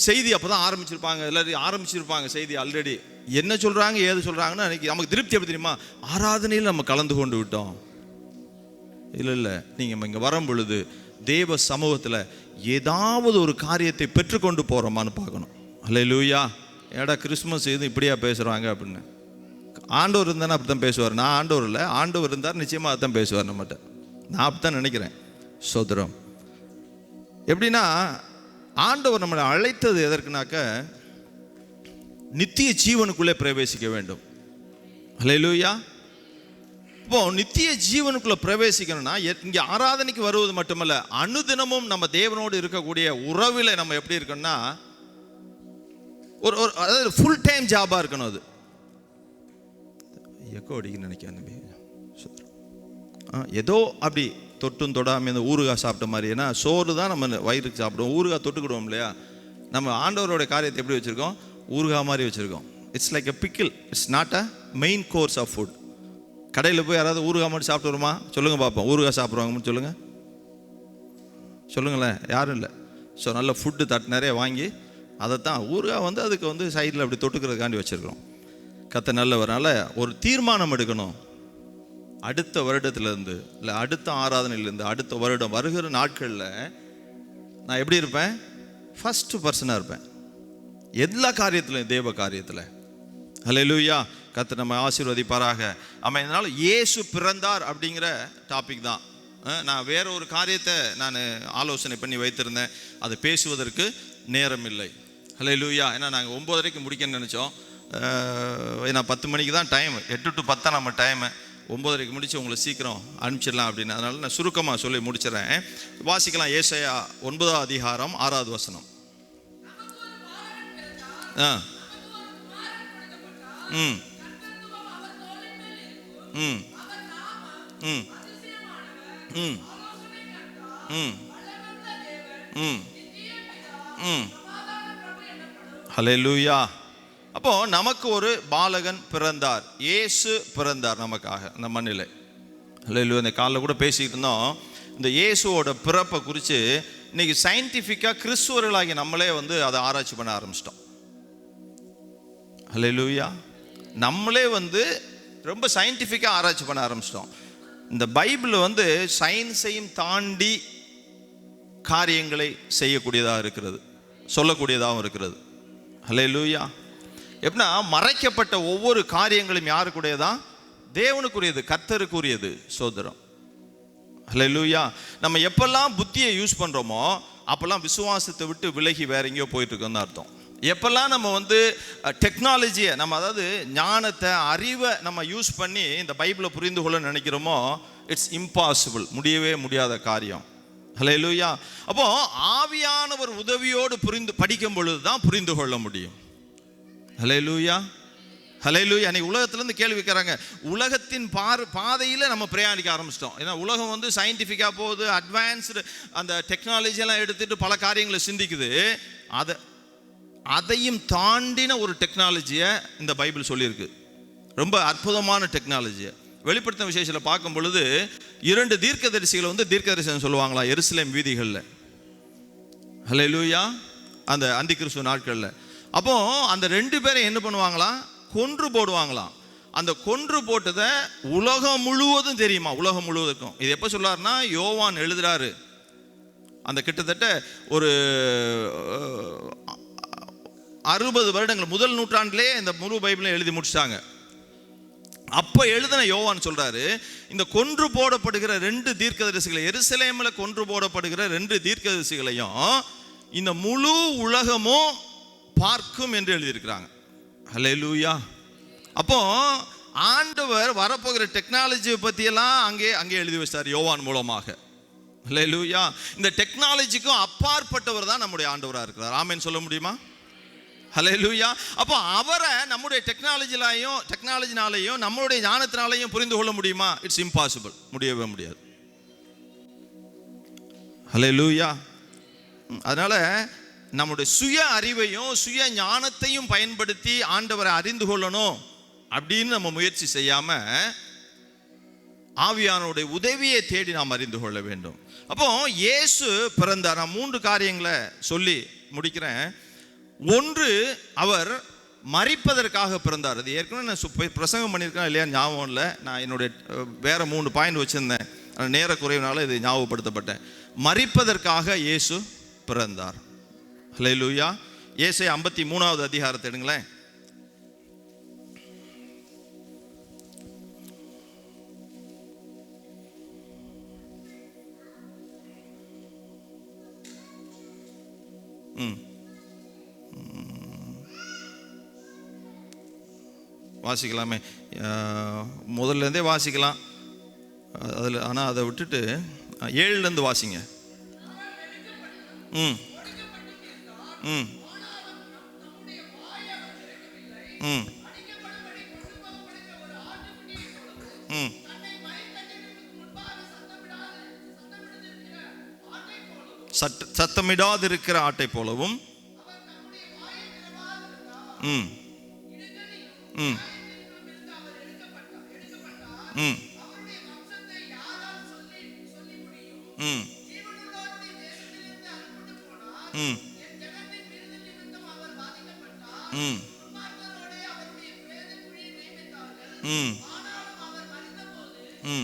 செய்தி அப்போ தான் ஆரம்பிச்சிருப்பாங்க, எல்லோரும் ஆரம்பிச்சிருப்பாங்க செய்தி ஆல்ரெடி. என்ன சொல்கிறாங்க ஏது சொல்கிறாங்கன்னு அன்றைக்கி நமக்கு திருப்தி எப்படி தெரியுமா? ஆராதனையில் நம்ம கலந்து கொண்டு விட்டோம். இல்லை, நீங்கள் இங்கே வரும் பொழுது தேவ சமூகத்தில் ஏதாவது ஒரு காரியத்தை பெற்றுக்கொண்டு போகிறோமான்னு பார்க்கணும். ஹல்லேலூயா. ஏடா கிறிஸ்மஸ் இது இப்படியா பேசுகிறாங்க அப்படின்னு. ஆண்டவர் இருந்தானே அப்படி தான் பேசுவார். நான் ஆண்டவர் இல்லை, ஆண்டவர் இருந்தார் நிச்சயமாக அதுதான் பேசுவார் நம்மகிட்ட. நான் அப்படி தான் நினைக்கிறேன். சோதரம் எப்படின்னா, ஆண்டவர் நம்மளை அழைத்தது எதற்குனாக்க, நித்திய ஜீவனுக்குள்ளே பிரவேசிக்க வேண்டும். ஹல்லேலூயா. இப்போ நித்திய ஜீவனுக்குள்ள பிரவேசிக்கணும்னா இங்கே ஆராதனைக்கு வருவது மட்டுமல்ல, அனுதினமும் நம்ம தேவனோடு இருக்கக்கூடிய உறவில் நம்ம எப்படி இருக்கணும்னா, ஒரு அதாவது ஃபுல் டைம் ஜாபாக இருக்கணும். அது எக்கோ அடிக்குன்னு நினைக்கிறேன். ஏதோ அப்படி தொட்டும் தொடாமல் இந்த ஊறுகாய் சாப்பிட்ட மாதிரி. ஏன்னா சோறு தான் நம்ம வயிறுக்கு சாப்பிடுவோம், ஊறுகாய் தொட்டுக்கிடுவோம் இல்லையா? நம்ம ஆண்டவரோட காரியத்தை எப்படி வச்சுருக்கோம்? ஊறுகாய் மாதிரி வச்சுருக்கோம். It's like a pickle, it's not a main course of food. கடையில் போய் யாராவது ஊறுகாய் மட்டும் சாப்பிட்டு வருமா? சொல்லுங்கள் பார்ப்போம். ஊறுகாய் சாப்பிட்ருவாங்க சொல்லுங்கள், சொல்லுங்களேன். யாரும் இல்லை. ஸோ நல்ல ஃபுட்டு தட்டு நிறைய வாங்கி அதைத்தான் ஊறுகாய் வந்து அதுக்கு வந்து சைடில் அப்படி தொட்டுக்கிறதுக்காண்டி வச்சுருக்கிறோம். கத்த நல்லவரால் ஒரு தீர்மானம் எடுக்கணும். அடுத்த வருடத்துலேருந்து இல்லை அடுத்த ஆராதனையிலேருந்து அடுத்த வருடம் வருகிற நாட்களில் நான் எப்படி இருப்பேன்? ஃபஸ்ட்டு பர்சனாக இருப்பேன் எல்லா காரியத்திலையும், தேவ காரியத்தில். ஹல்லேலூயா. கர்த்தர் நம்ம ஆசீர்வதிப்பாராக. ஆமாம். இதனால் இயேசு பிறந்தார் அப்படிங்கிற டாபிக் தான். நான் வேற ஒரு காரியத்தை நான் ஆலோசனை பண்ணி வைத்திருந்தேன், அதை பேசுவதற்கு நேரம் இல்லை. ஹல்லேலூயா. ஏன்னா நாங்கள் 9:30 முடிக்கணும்னு நினச்சோம். ஏன்னா 10 மணிக்கு தான் டைம், 8 to 10 நம்ம டைமு. 9:30 முடிச்சு உங்களை சீக்கிரம் அனுப்பிச்சிடலாம் அப்படின்னு. அதனால நான் சுருக்கமாக சொல்லி முடிச்சிடறேன். வாசிக்கலாம். ஏசாயா 9 அதிகாரம் 6வது வசனம். ம் ம் ம் ம் ம் ம் ம் ஹல்லேலூயா. அப்போ நமக்கு ஒரு பாலகன் பிறந்தார், இயேசு பிறந்தார் நமக்காக இந்த மண்ணில். ஹல்லேலூயா. இந்த காலையில் கூட பேசிக்கிட்டு இருந்தோம் இந்த இயேசுவோட பிறப்பை குறித்து. இன்னைக்கு சயின்டிஃபிக்காக கிறிஸ்துவர்களாகி நம்மளே அதை ஆராய்ச்சி பண்ண ஆரம்பிச்சிட்டோம். ஹல்லேலூயா. நம்மளே ரொம்ப சயின்டிஃபிக்காக ஆராய்ச்சி பண்ண ஆரம்பிச்சிட்டோம். இந்த பைபிள் சயின்ஸையும் தாண்டி காரியங்களை செய்யக்கூடியதாக இருக்கிறது, சொல்லக்கூடியதாகவும் இருக்கிறது. ஹல்லேலூயா. எப்படின்னா மறைக்கப்பட்ட ஒவ்வொரு காரியங்களும் யாருக்குரியதான்? தேவனுக்குரியது, கர்த்தருக்குரியது. சோதரம். ஹல்லேலூயா. நம்ம எப்பெல்லாம் புத்தியை யூஸ் பண்ணுறோமோ அப்போல்லாம் விசுவாசத்தை விட்டு விலகி வேற எங்கேயோ போயிட்டு இருக்கோம்னு அர்த்தம். எப்பெல்லாம் நம்ம டெக்னாலஜியை, நம்ம அதாவது ஞானத்தை, அறிவை நம்ம யூஸ் பண்ணி இந்த பைபிளை புரிந்து கொள்ள நினைக்கிறோமோ, இட்ஸ் இம்பாசிபிள், முடியவே முடியாத காரியம். ஹல்லேலூயா. அப்போ ஆவியானவர் உதவியோடு படிக்கும் பொழுது தான் புரிந்து கொள்ள முடியும். ஹல்லேலூயா. ஹல்லேலூயா. அன்னைக்கு உலகத்துலேருந்து கேள்வி கேட்குறாங்க. உலகத்தின் பாதையில் நம்ம பிரயாணிக்க ஆரம்பிச்சிட்டோம். ஏன்னா உலகம் சயின்டிஃபிக்காக போகுது, அட்வான்ஸ்டு அந்த டெக்னாலஜியெல்லாம் எடுத்துகிட்டு பல காரியங்களை சிந்திக்குது. அதையும் தாண்டின ஒரு டெக்னாலஜியை இந்த பைபிள் சொல்லியிருக்கு. ரொம்ப அற்புதமான டெக்னாலஜியை. வெளிப்படுத்தின விசேஷத்தில் பார்க்கும் பொழுது 2 தீர்க்கதரிசிகளை தீர்க்கதரிசனம் சொல்லுவாங்களா எருசலேம் வீதிகளில். ஹல்லேலூயா. அந்த அந்தி கிறிஸ்துவ நாட்களில். அப்போ அந்த 2 பேரை என்ன பண்ணுவாங்களாம்? கொன்று போடுவாங்களாம். அந்த கொன்று போட்டதை உலகம் முழுவதும் தெரியுமா? உலகம் முழுவதுக்கும். இது எப்போ சொல்லாருன்னா, யோவான் எழுதுறாரு. அந்த கிட்டத்தட்ட ஒரு 60 வருடங்கள், முதல் நூற்றாண்டிலே இந்த முழு பைபிளையும் எழுதி முடிச்சிட்டாங்க. அப்போ எழுதின யோவான் சொல்றாரு, இந்த கொன்று போடப்படுகிற 2 தீர்க்கதரிசிகளை, எருசலேமில் கொன்று போடப்படுகிற 2 தீர்க்கதரிசிகளையும் இந்த முழு உலகமும் பார்க்கும் என்று எழுதியிருக்கிறாங்க. ஹல்லேலூயா. அப்போ ஆண்டவர் வரப்போகிற டெக்னாலஜியை பற்றியெல்லாம் அங்கே எழுதி வச்சார் யோவான் மூலமாக. ஹல்லேலூயா. இந்த டெக்னாலஜிக்கும் அப்பாற்பட்டவர் தான் நம்முடைய ஆண்டவராக இருக்கிறார். ஆமென் சொல்ல முடியுமா? ஹல்லேலூயா. அப்போ அவரை நம்முடைய டெக்னாலஜினாலையும் நம்மளுடைய ஞானத்தினாலையும் புரிந்து கொள்ள முடியுமா? இட்ஸ் இம்பாசிபிள், முடியவே முடியாது. ஹல்லேலூயா. அதனால நம்முடைய சுய அறிவையும் சுய ஞானத்தையும் பயன்படுத்தி ஆண்டவரை அறிந்து கொள்ளணும் அப்படின்னு நம்ம முயற்சி செய்யாம ஆவியானவருடைய உதவியை தேடி நாம் அறிந்து கொள்ள வேண்டும். அப்போ இயேசு பிறந்தார். நான் 3 காரியங்களை சொல்லி முடிக்கிறேன். 1, அவர் மரிப்பதற்காக பிறந்தார். அது ஏற்கனவே நான் பிரசங்கம் பண்ணியிருக்கேன் இல்லையா, ஞாபகம் இல்லை. நான் என்னுடைய வேற 3 பாயிண்ட் வச்சுருந்தேன், நேர குறைவுனால இது ஞாபகப்படுத்தப்பட்டேன். மரிப்பதற்காக இயேசு பிறந்தார். ஹல்லேலூயா. ஏசாயா 53வது அதிகாரத்தை எடுங்களேன். வாசிக்கலாமே, முதல்லேருந்தே வாசிக்கலாம் அதில். ஆனால் அதை விட்டுட்டு 7லேருந்து வாசிங்க. ம் ம் ம் ம் சத்தமிடாது இருக்கிற ஆட்டை போலவும் ம் ம் ம் ம் ம் ம் ம்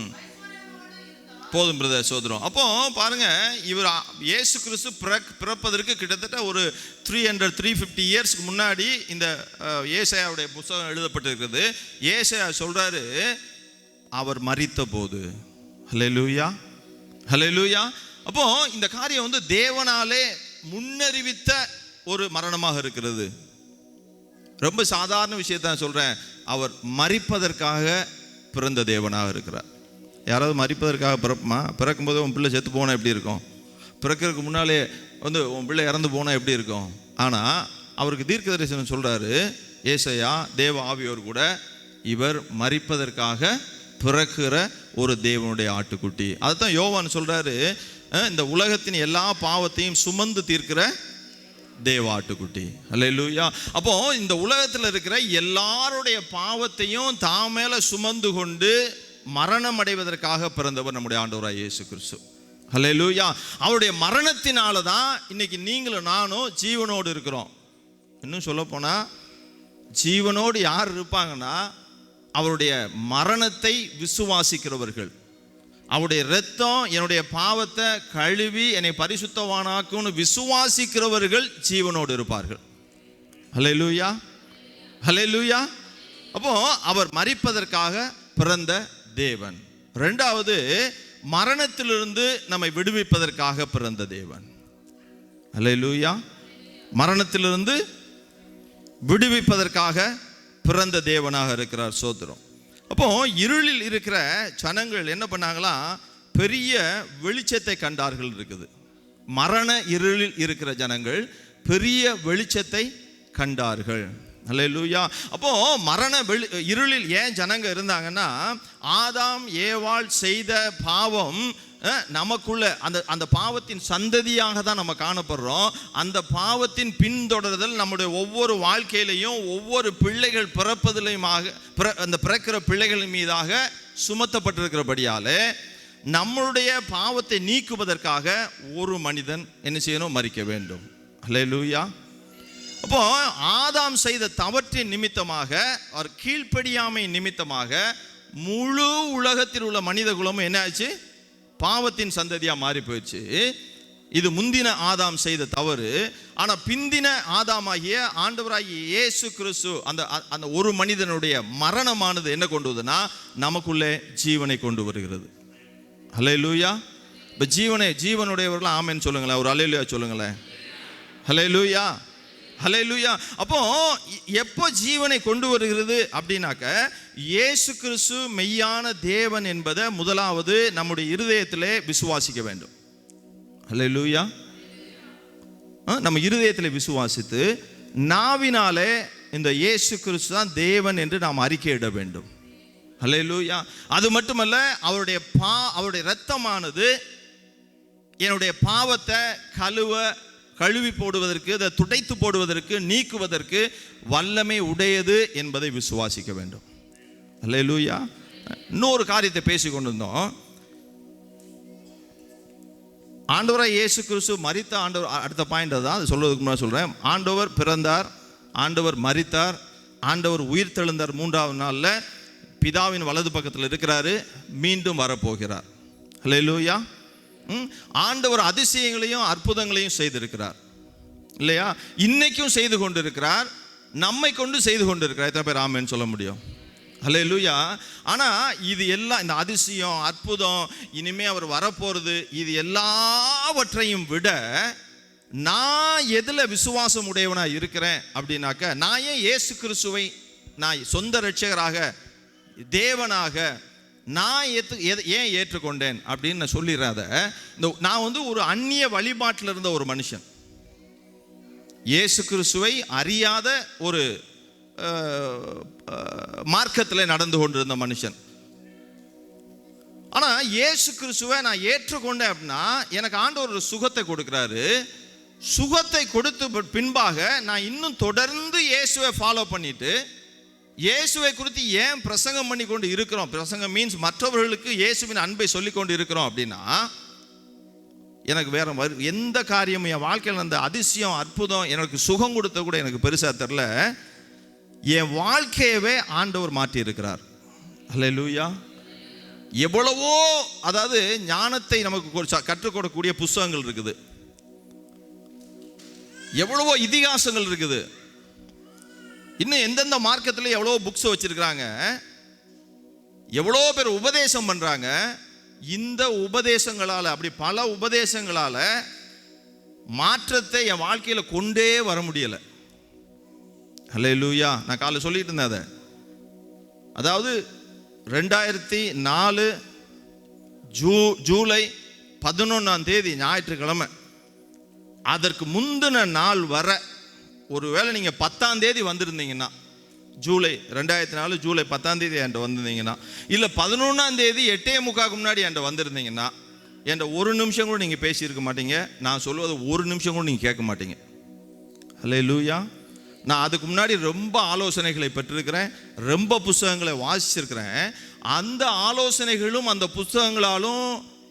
போதும் பிரதர், சோதரம். அப்போ பாருங்க, இவர் இயேசு கிறிஸ்து பிறப்பதற்கு கிட்டத்தட்ட ஒரு 350 இயர்ஸ்க்கு முன்னாடி இந்த ஏசாயாவுடைய புத்தகம் எழுதப்பட்டிருக்கிறது. ஏசாயா சொல்றாரு, அவர் மரித்த போது. ஹல்லேலூயா, ஹல்லேலூயா. அப்போ இந்த காரியம் வந்து தேவனாலே முன்னறிவித்த ஒரு மரணமாக இருக்கிறது. ரொம்ப சாதாரண விஷயத்தான் சொல்றேன். அவர் மரிப்பதற்காக பிறந்த தேவனாக இருக்கிறார். யாராவது மரிப்பதற்காக பிறப்புமா? பிறக்கும்போது உன் பிள்ளை செத்து போனால் எப்படி இருக்கும்? பிறக்கிறதுக்கு முன்னாலே வந்து உன் பிள்ளை இறந்து போனால் எப்படி இருக்கும்? ஆனால் அவருக்கு தீர்க்க தரிசனம் சொல்கிறாரு ஏசாயா, தேவ ஆவியோர் கூட, இவர் மரிப்பதற்காக பிறக்கிற ஒரு தேவனுடைய ஆட்டுக்குட்டி. அதுதான் யோவான் சொல்கிறாரு, இந்த உலகத்தின் எல்லா பாவத்தையும் சுமந்து தீர்க்கிற தேவ ஆட்டுக்குட்டி. அல்லேலூயா. அப்போ இந்த உலகத்தில் இருக்கிற எல்லாருடைய பாவத்தையும் தான் மேலே சுமந்து கொண்டு மரணம் அடைவதற்காக பிறந்தவர் நம்முடைய ஆண்டவராய் இயேசு கிறிஸ்து. ஹல்லேலூயா. அவருடைய மரணத்தினால தான் இன்னைக்கு நீங்களும் நானும் ஜீவனோடு இருக்கிறோம். இன்னும் சொல்ல போனா, ஜீவனோடு யார் இருப்பாங்கன்னா, அவருடைய மரணத்தை விசுவாசிக்கிறவர்கள். அவருடைய இரத்தம் என்னுடைய பாவத்தை கழுவி என்னை பரிசுத்தவானாக்கும்னு விசுவாசிக்கிறவர்கள் ஜீவனோடு இருப்பார்கள். ஹல்லேலூயா, ஹல்லேலூயா. அப்போ அவர் மரிப்பதற்காக பிறந்த தேவன். இரண்டாவது, மரணத்திலிருந்து நம்மை விடுவிப்பதற்காக பிறந்த தேவன். ஹல்லேலூயா. மரணத்திலிருந்து விடுவிப்பதற்காக பிறந்த தேவனாக இருக்கிறார். சோதரம். அப்போ இருளில் இருக்கிற ஜனங்கள் என்ன பண்ணாங்களா, பெரிய வெளிச்சத்தை கண்டார்கள் இருக்குது. மரண இருளில் இருக்கிற ஜனங்கள் பெரிய வெளிச்சத்தை கண்டார்கள். ஹல்லேலூயா. அப்போ மரண இருளில் ஏன் ஜனங்க இருந்தாங்கன்னா, ஆதாம் ஏவாள் செய்த பாவம் நமக்குள்ள அந்த பாவத்தின் சந்ததியாக தான் நம்ம காணப்படுறோம். அந்த பாவத்தின் பின்தொடர்தல் நம்முடைய ஒவ்வொரு வாழ்க்கையிலையும் ஒவ்வொரு பிள்ளைகள் பிறப்பதிலையுமாக அந்த பிறக்கிற பிள்ளைகளின் மீதாக சுமத்தப்பட்டிருக்கிறபடியாலே நம்மளுடைய பாவத்தை நீக்குவதற்காக ஒரு மனிதன் என்ன செய்யணும்? மரிக்க வேண்டும். ஹல்லேலூயா. அப்போ ஆதாம் செய்த தவற்றின் நிமித்தமாக, அவர் கீழ்ப்படியாமை நிமித்தமாக முழு உலகத்தில் உள்ள மனித குலமும் என்ன ஆச்சு? பாவத்தின் சந்ததியா மாறி போயிடுச்சு. இது முந்தின ஆதாம் செய்த தவறு. ஆனா பிந்தின ஆதாமாகிய ஆண்டவராகிய இயேசு கிறிஸ்து அந்த ஒரு மனிதனுடைய மரணமானது என்ன கொண்டு வருதுன்னா, நமக்குள்ளே ஜீவனை கொண்டு வருகிறது. ஹல்லேலூயா. இப்போ ஜீவனுடையவர்கள் ஆமென் சொல்லுங்களேன். ஒரு ஹல்லேலூயா சொல்லுங்களேன். ஹல்லேலூயா, ஹல்லேலூயா. அப்போ எப்போ ஜீவனை கொண்டு வருகிறது அப்படின்னாக்க, இயேசு கிறிஸ்து மெய்யான தேவன் என்பதை முதலாவது நம்முடைய இருதயத்திலே விசுவாசிக்க வேண்டும். ஹல்லேலூயா. நம்ம இருதயத்தில் விசுவாசித்து நாவினாலே இந்த இயேசு கிறிஸ்து தான் தேவன் என்று நாம் அறிக்கையிட வேண்டும். ஹல்லேலூயா. அது மட்டுமல்ல, அவருடைய இரத்தமானது என்னுடைய பாவத்தை கழுவி போடுவதற்கு, அதை துடைத்து போடுவதற்கு, நீக்குவதற்கு வல்லமை உடையது என்பதை விசுவாசிக்க வேண்டும். அல்லேலூயா. இன்னொரு காரியத்தை பேசி கொண்டிருந்தோம். ஆண்டவராய் இயேசு கிறிஸ்து மரித்த ஆண்டவர், அடுத்த பாயிண்ட் தான், அது சொல்வதற்கு முன்னாடி சொல்கிறேன். ஆண்டவர் பிறந்தார், ஆண்டவர் மரித்தார், ஆண்டவர் உயிர் தெழுந்தார். 3ஆவது நாளில் பிதாவின் வலது பக்கத்தில் இருக்கிறாரு, மீண்டும் வரப்போகிறார். அல்லேலூயா. ஆண்டவர் அதிசயங்களையும் அற்புதங்களையும் செய்திருக்கிறார் இல்லையா? இன்னைக்கும் செய்து கொண்டிருக்கிறார், நம்மை கொண்டு செய்து கொண்டிருக்கிறார். எத்தனை பேர் ஆமென் சொல்ல முடியும்? ஹல்லேலூயா. ஆனால் இது எல்லாம், இந்த அதிசயம் அற்புதம், இனிமே அவர் வரப்போகிறது, இது எல்லாவற்றையும் விட நான் எதில் விசுவாசம் உடையவனாக இருக்கிறேன் அப்படின்னாக்க, நான் ஏன் இயேசு கிறிஸ்துவை நான் சொந்த இரட்சகராக தேவனாக நான் ஏன் ஏற்றுக்கொண்டேன் அப்படின்னு நான் சொல்லிடுறாத. நான் வந்து ஒரு அந்நிய வழிபாட்டில் இருந்த ஒரு மனுஷன், இயேசு கிறிஸ்துவை அறியாத ஒரு மார்க்கத்தில் நடந்து கொண்டிருந்த மனுஷன். ஆனால் இயேசு கிறிஸ்துவை நான் ஏற்றுக்கொண்டேன் அப்படின்னா எனக்கு ஆண்டவர் ஒரு சுகத்தை கொடுக்குறாரு. சுகத்தை கொடுத்த பின்பாக நான் இன்னும் தொடர்ந்து இயேசுவை ஃபாலோ பண்ணிட்டு இயேசுவை குறித்து ஏன் பிரசங்கம் பண்ணி கொண்டு இருக்கிறோம்? பிரசங்கம் மீன்ஸ் மற்றவர்களுக்கு இயேசுவின் அன்பை சொல்லி கொண்டு இருக்கிறோம் அப்படின்னா, எனக்கு வேற எந்த காரியமும் என் வாழ்க்கையில் அந்த அதிசயம் அற்புதம் எனக்கு சுகம் கொடுத்த கூட எனக்கு பெருசாக தெரில. என் வாழ்க்கையவே ஆண்டவர் மாற்றி இருக்கிறார். ஹல்லேலூயா. எவ்வளவோ அதாவது ஞானத்தை நமக்கு கற்றுக் கொடுக்கக்கூடிய புஸ்தகங்கள் இருக்குது, எவ்வளவோ இதிகாசங்கள் இருக்குது, இன்னும் எந்தெந்த மார்க்கத்தில் எவ்வளோ புக்ஸ் வச்சிருக்கிறாங்க, எவ்வளோ பேர் உபதேசம் பண்றாங்க. இந்த உபதேசங்களால், அப்படி பல உபதேசங்களால் மாற்றத்தை என் வாழ்க்கையில் கொண்டே வர முடியலை. ஹல்லேலூயா. நான் காலையில் சொல்லிட்டு இருந்தேன் அதை. அதாவது 2004 ஜூலை 11 ஞாயிற்றுக்கிழமை, அதற்கு முந்தின நாள் வர ஒருவேளை நீங்கள் 10 வந்திருந்தீங்கன்னா, ஜூலை 2004 ஜூலை 10 என்கிட்ட வந்திருந்தீங்கன்னா, இல்லை 11 8:45 முன்னாடி என்கிட்ட வந்திருந்தீங்கன்னா, என்கிட்ட ஒரு நிமிஷம் கூட நீங்கள் பேசியிருக்க மாட்டீங்க. நான் சொல்லுவது ஒரு நிமிஷம் கூட நீங்கள் கேட்க மாட்டீங்க. ஹல்லேலூயா. நான் அதுக்கு முன்னாடி ரொம்ப ஆலோசனைகளை பெற்றிருக்கிறேன், ரொம்ப புஸ்தகங்களை வாசிச்சிருக்கிறேன். அந்த ஆலோசனைகளும் அந்த புஸ்தகங்களாலும்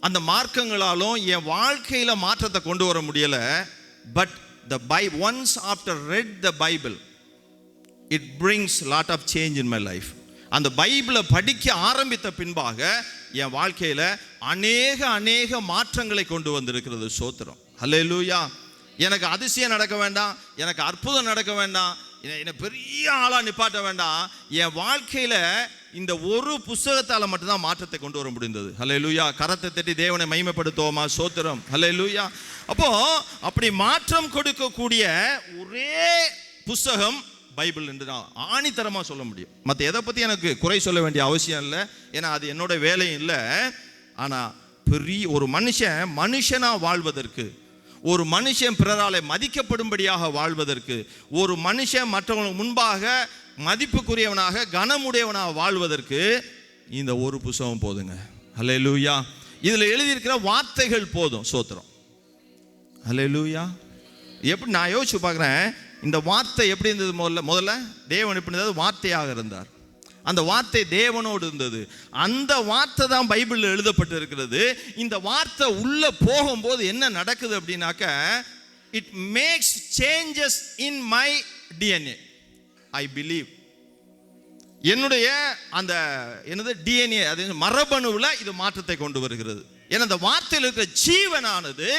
அந்த மார்க்கங்களாலும் என் வாழ்க்கையில் மாற்றத்தை கொண்டு வர முடியலை. But once after read the Bible, it brings lot of change in my life. அந்த பைபிளை படிக்க ஆரம்பித்த பின்பாக என் வாழ்க்கையில் அநேக மாற்றங்களை கொண்டு வந்திருக்கிறது. ஸ்தோத்திரம். ஹல்லேலூயா. எனக்கு அதிசயம் நடக்க வேண்டாம், எனக்கு அற்புதம் நடக்க வேண்டாம், என்னை பெரிய ஆளாக நிப்பாட்ட வேண்டாம். என் வாழ்க்கையில் இந்த ஒரு புஸ்தகத்தால் மட்டும்தான் மாற்றத்தை கொண்டு வர முடிந்தது. ஹல்லேலூயா. கரத்தை தட்டி தேவனை மகிமைப்படுத்துவோமா? ஸ்தோத்திரம். ஹல்லேலூயா. அப்போ அப்படி மாற்றம் கொடுக்கக்கூடிய ஒரே புஸ்தகம் பைபிள் என்று நான் ஆணித்தரமாக சொல்ல முடியும். மற்ற எதை பற்றி எனக்கு குறை சொல்ல வேண்டிய அவசியம் இல்லை, ஏன்னா அது என்னோட வேலையும் இல்லை. ஆனால் பெரிய ஒரு மனுஷனாக வாழ்வதற்கு, ஒரு மனுஷன் பிறராலே மதிக்கப்படும்படியாக வாழ்வதற்கு, ஒரு மனுஷன் மற்றவங்களுக்கு முன்பாக மதிப்புக்குரியவனாக கனமுடையவனாக வாழ்வதற்கு இந்த ஒரு புஸ்தகம் போதுங்க. ஹல்லேலூயா. இதில் எழுதியிருக்கிற வார்த்தைகள் போதும். ஸ்தோத்திரம். ஹல்லேலூயா. எப்படி நான் யோசிச்சு பார்க்குறேன், இந்த வார்த்தை எப்படி இருந்தது? முதல்ல தேவன் எப்படி இருந்தது? வார்த்தையாக இருந்தார். அந்த வார்த்தை தேவனோடு இருந்தது. அந்த வார்த்தை தான் பைபிளில் எழுதப்பட்டு இருக்கிறது. இந்த வார்த்தை உள்ள போகும்போது என்ன நடக்குது அப்படின்னாக்க, it makes changes in my DNA. I believe என்னுடைய அந்த என்னது டிஎன்ஏ, அது மரபணுவில் இது மாற்றத்தை கொண்டு வருகிறது. ஏன்னா அந்த வார்த்தையில் இருக்கிற ஜீவனானது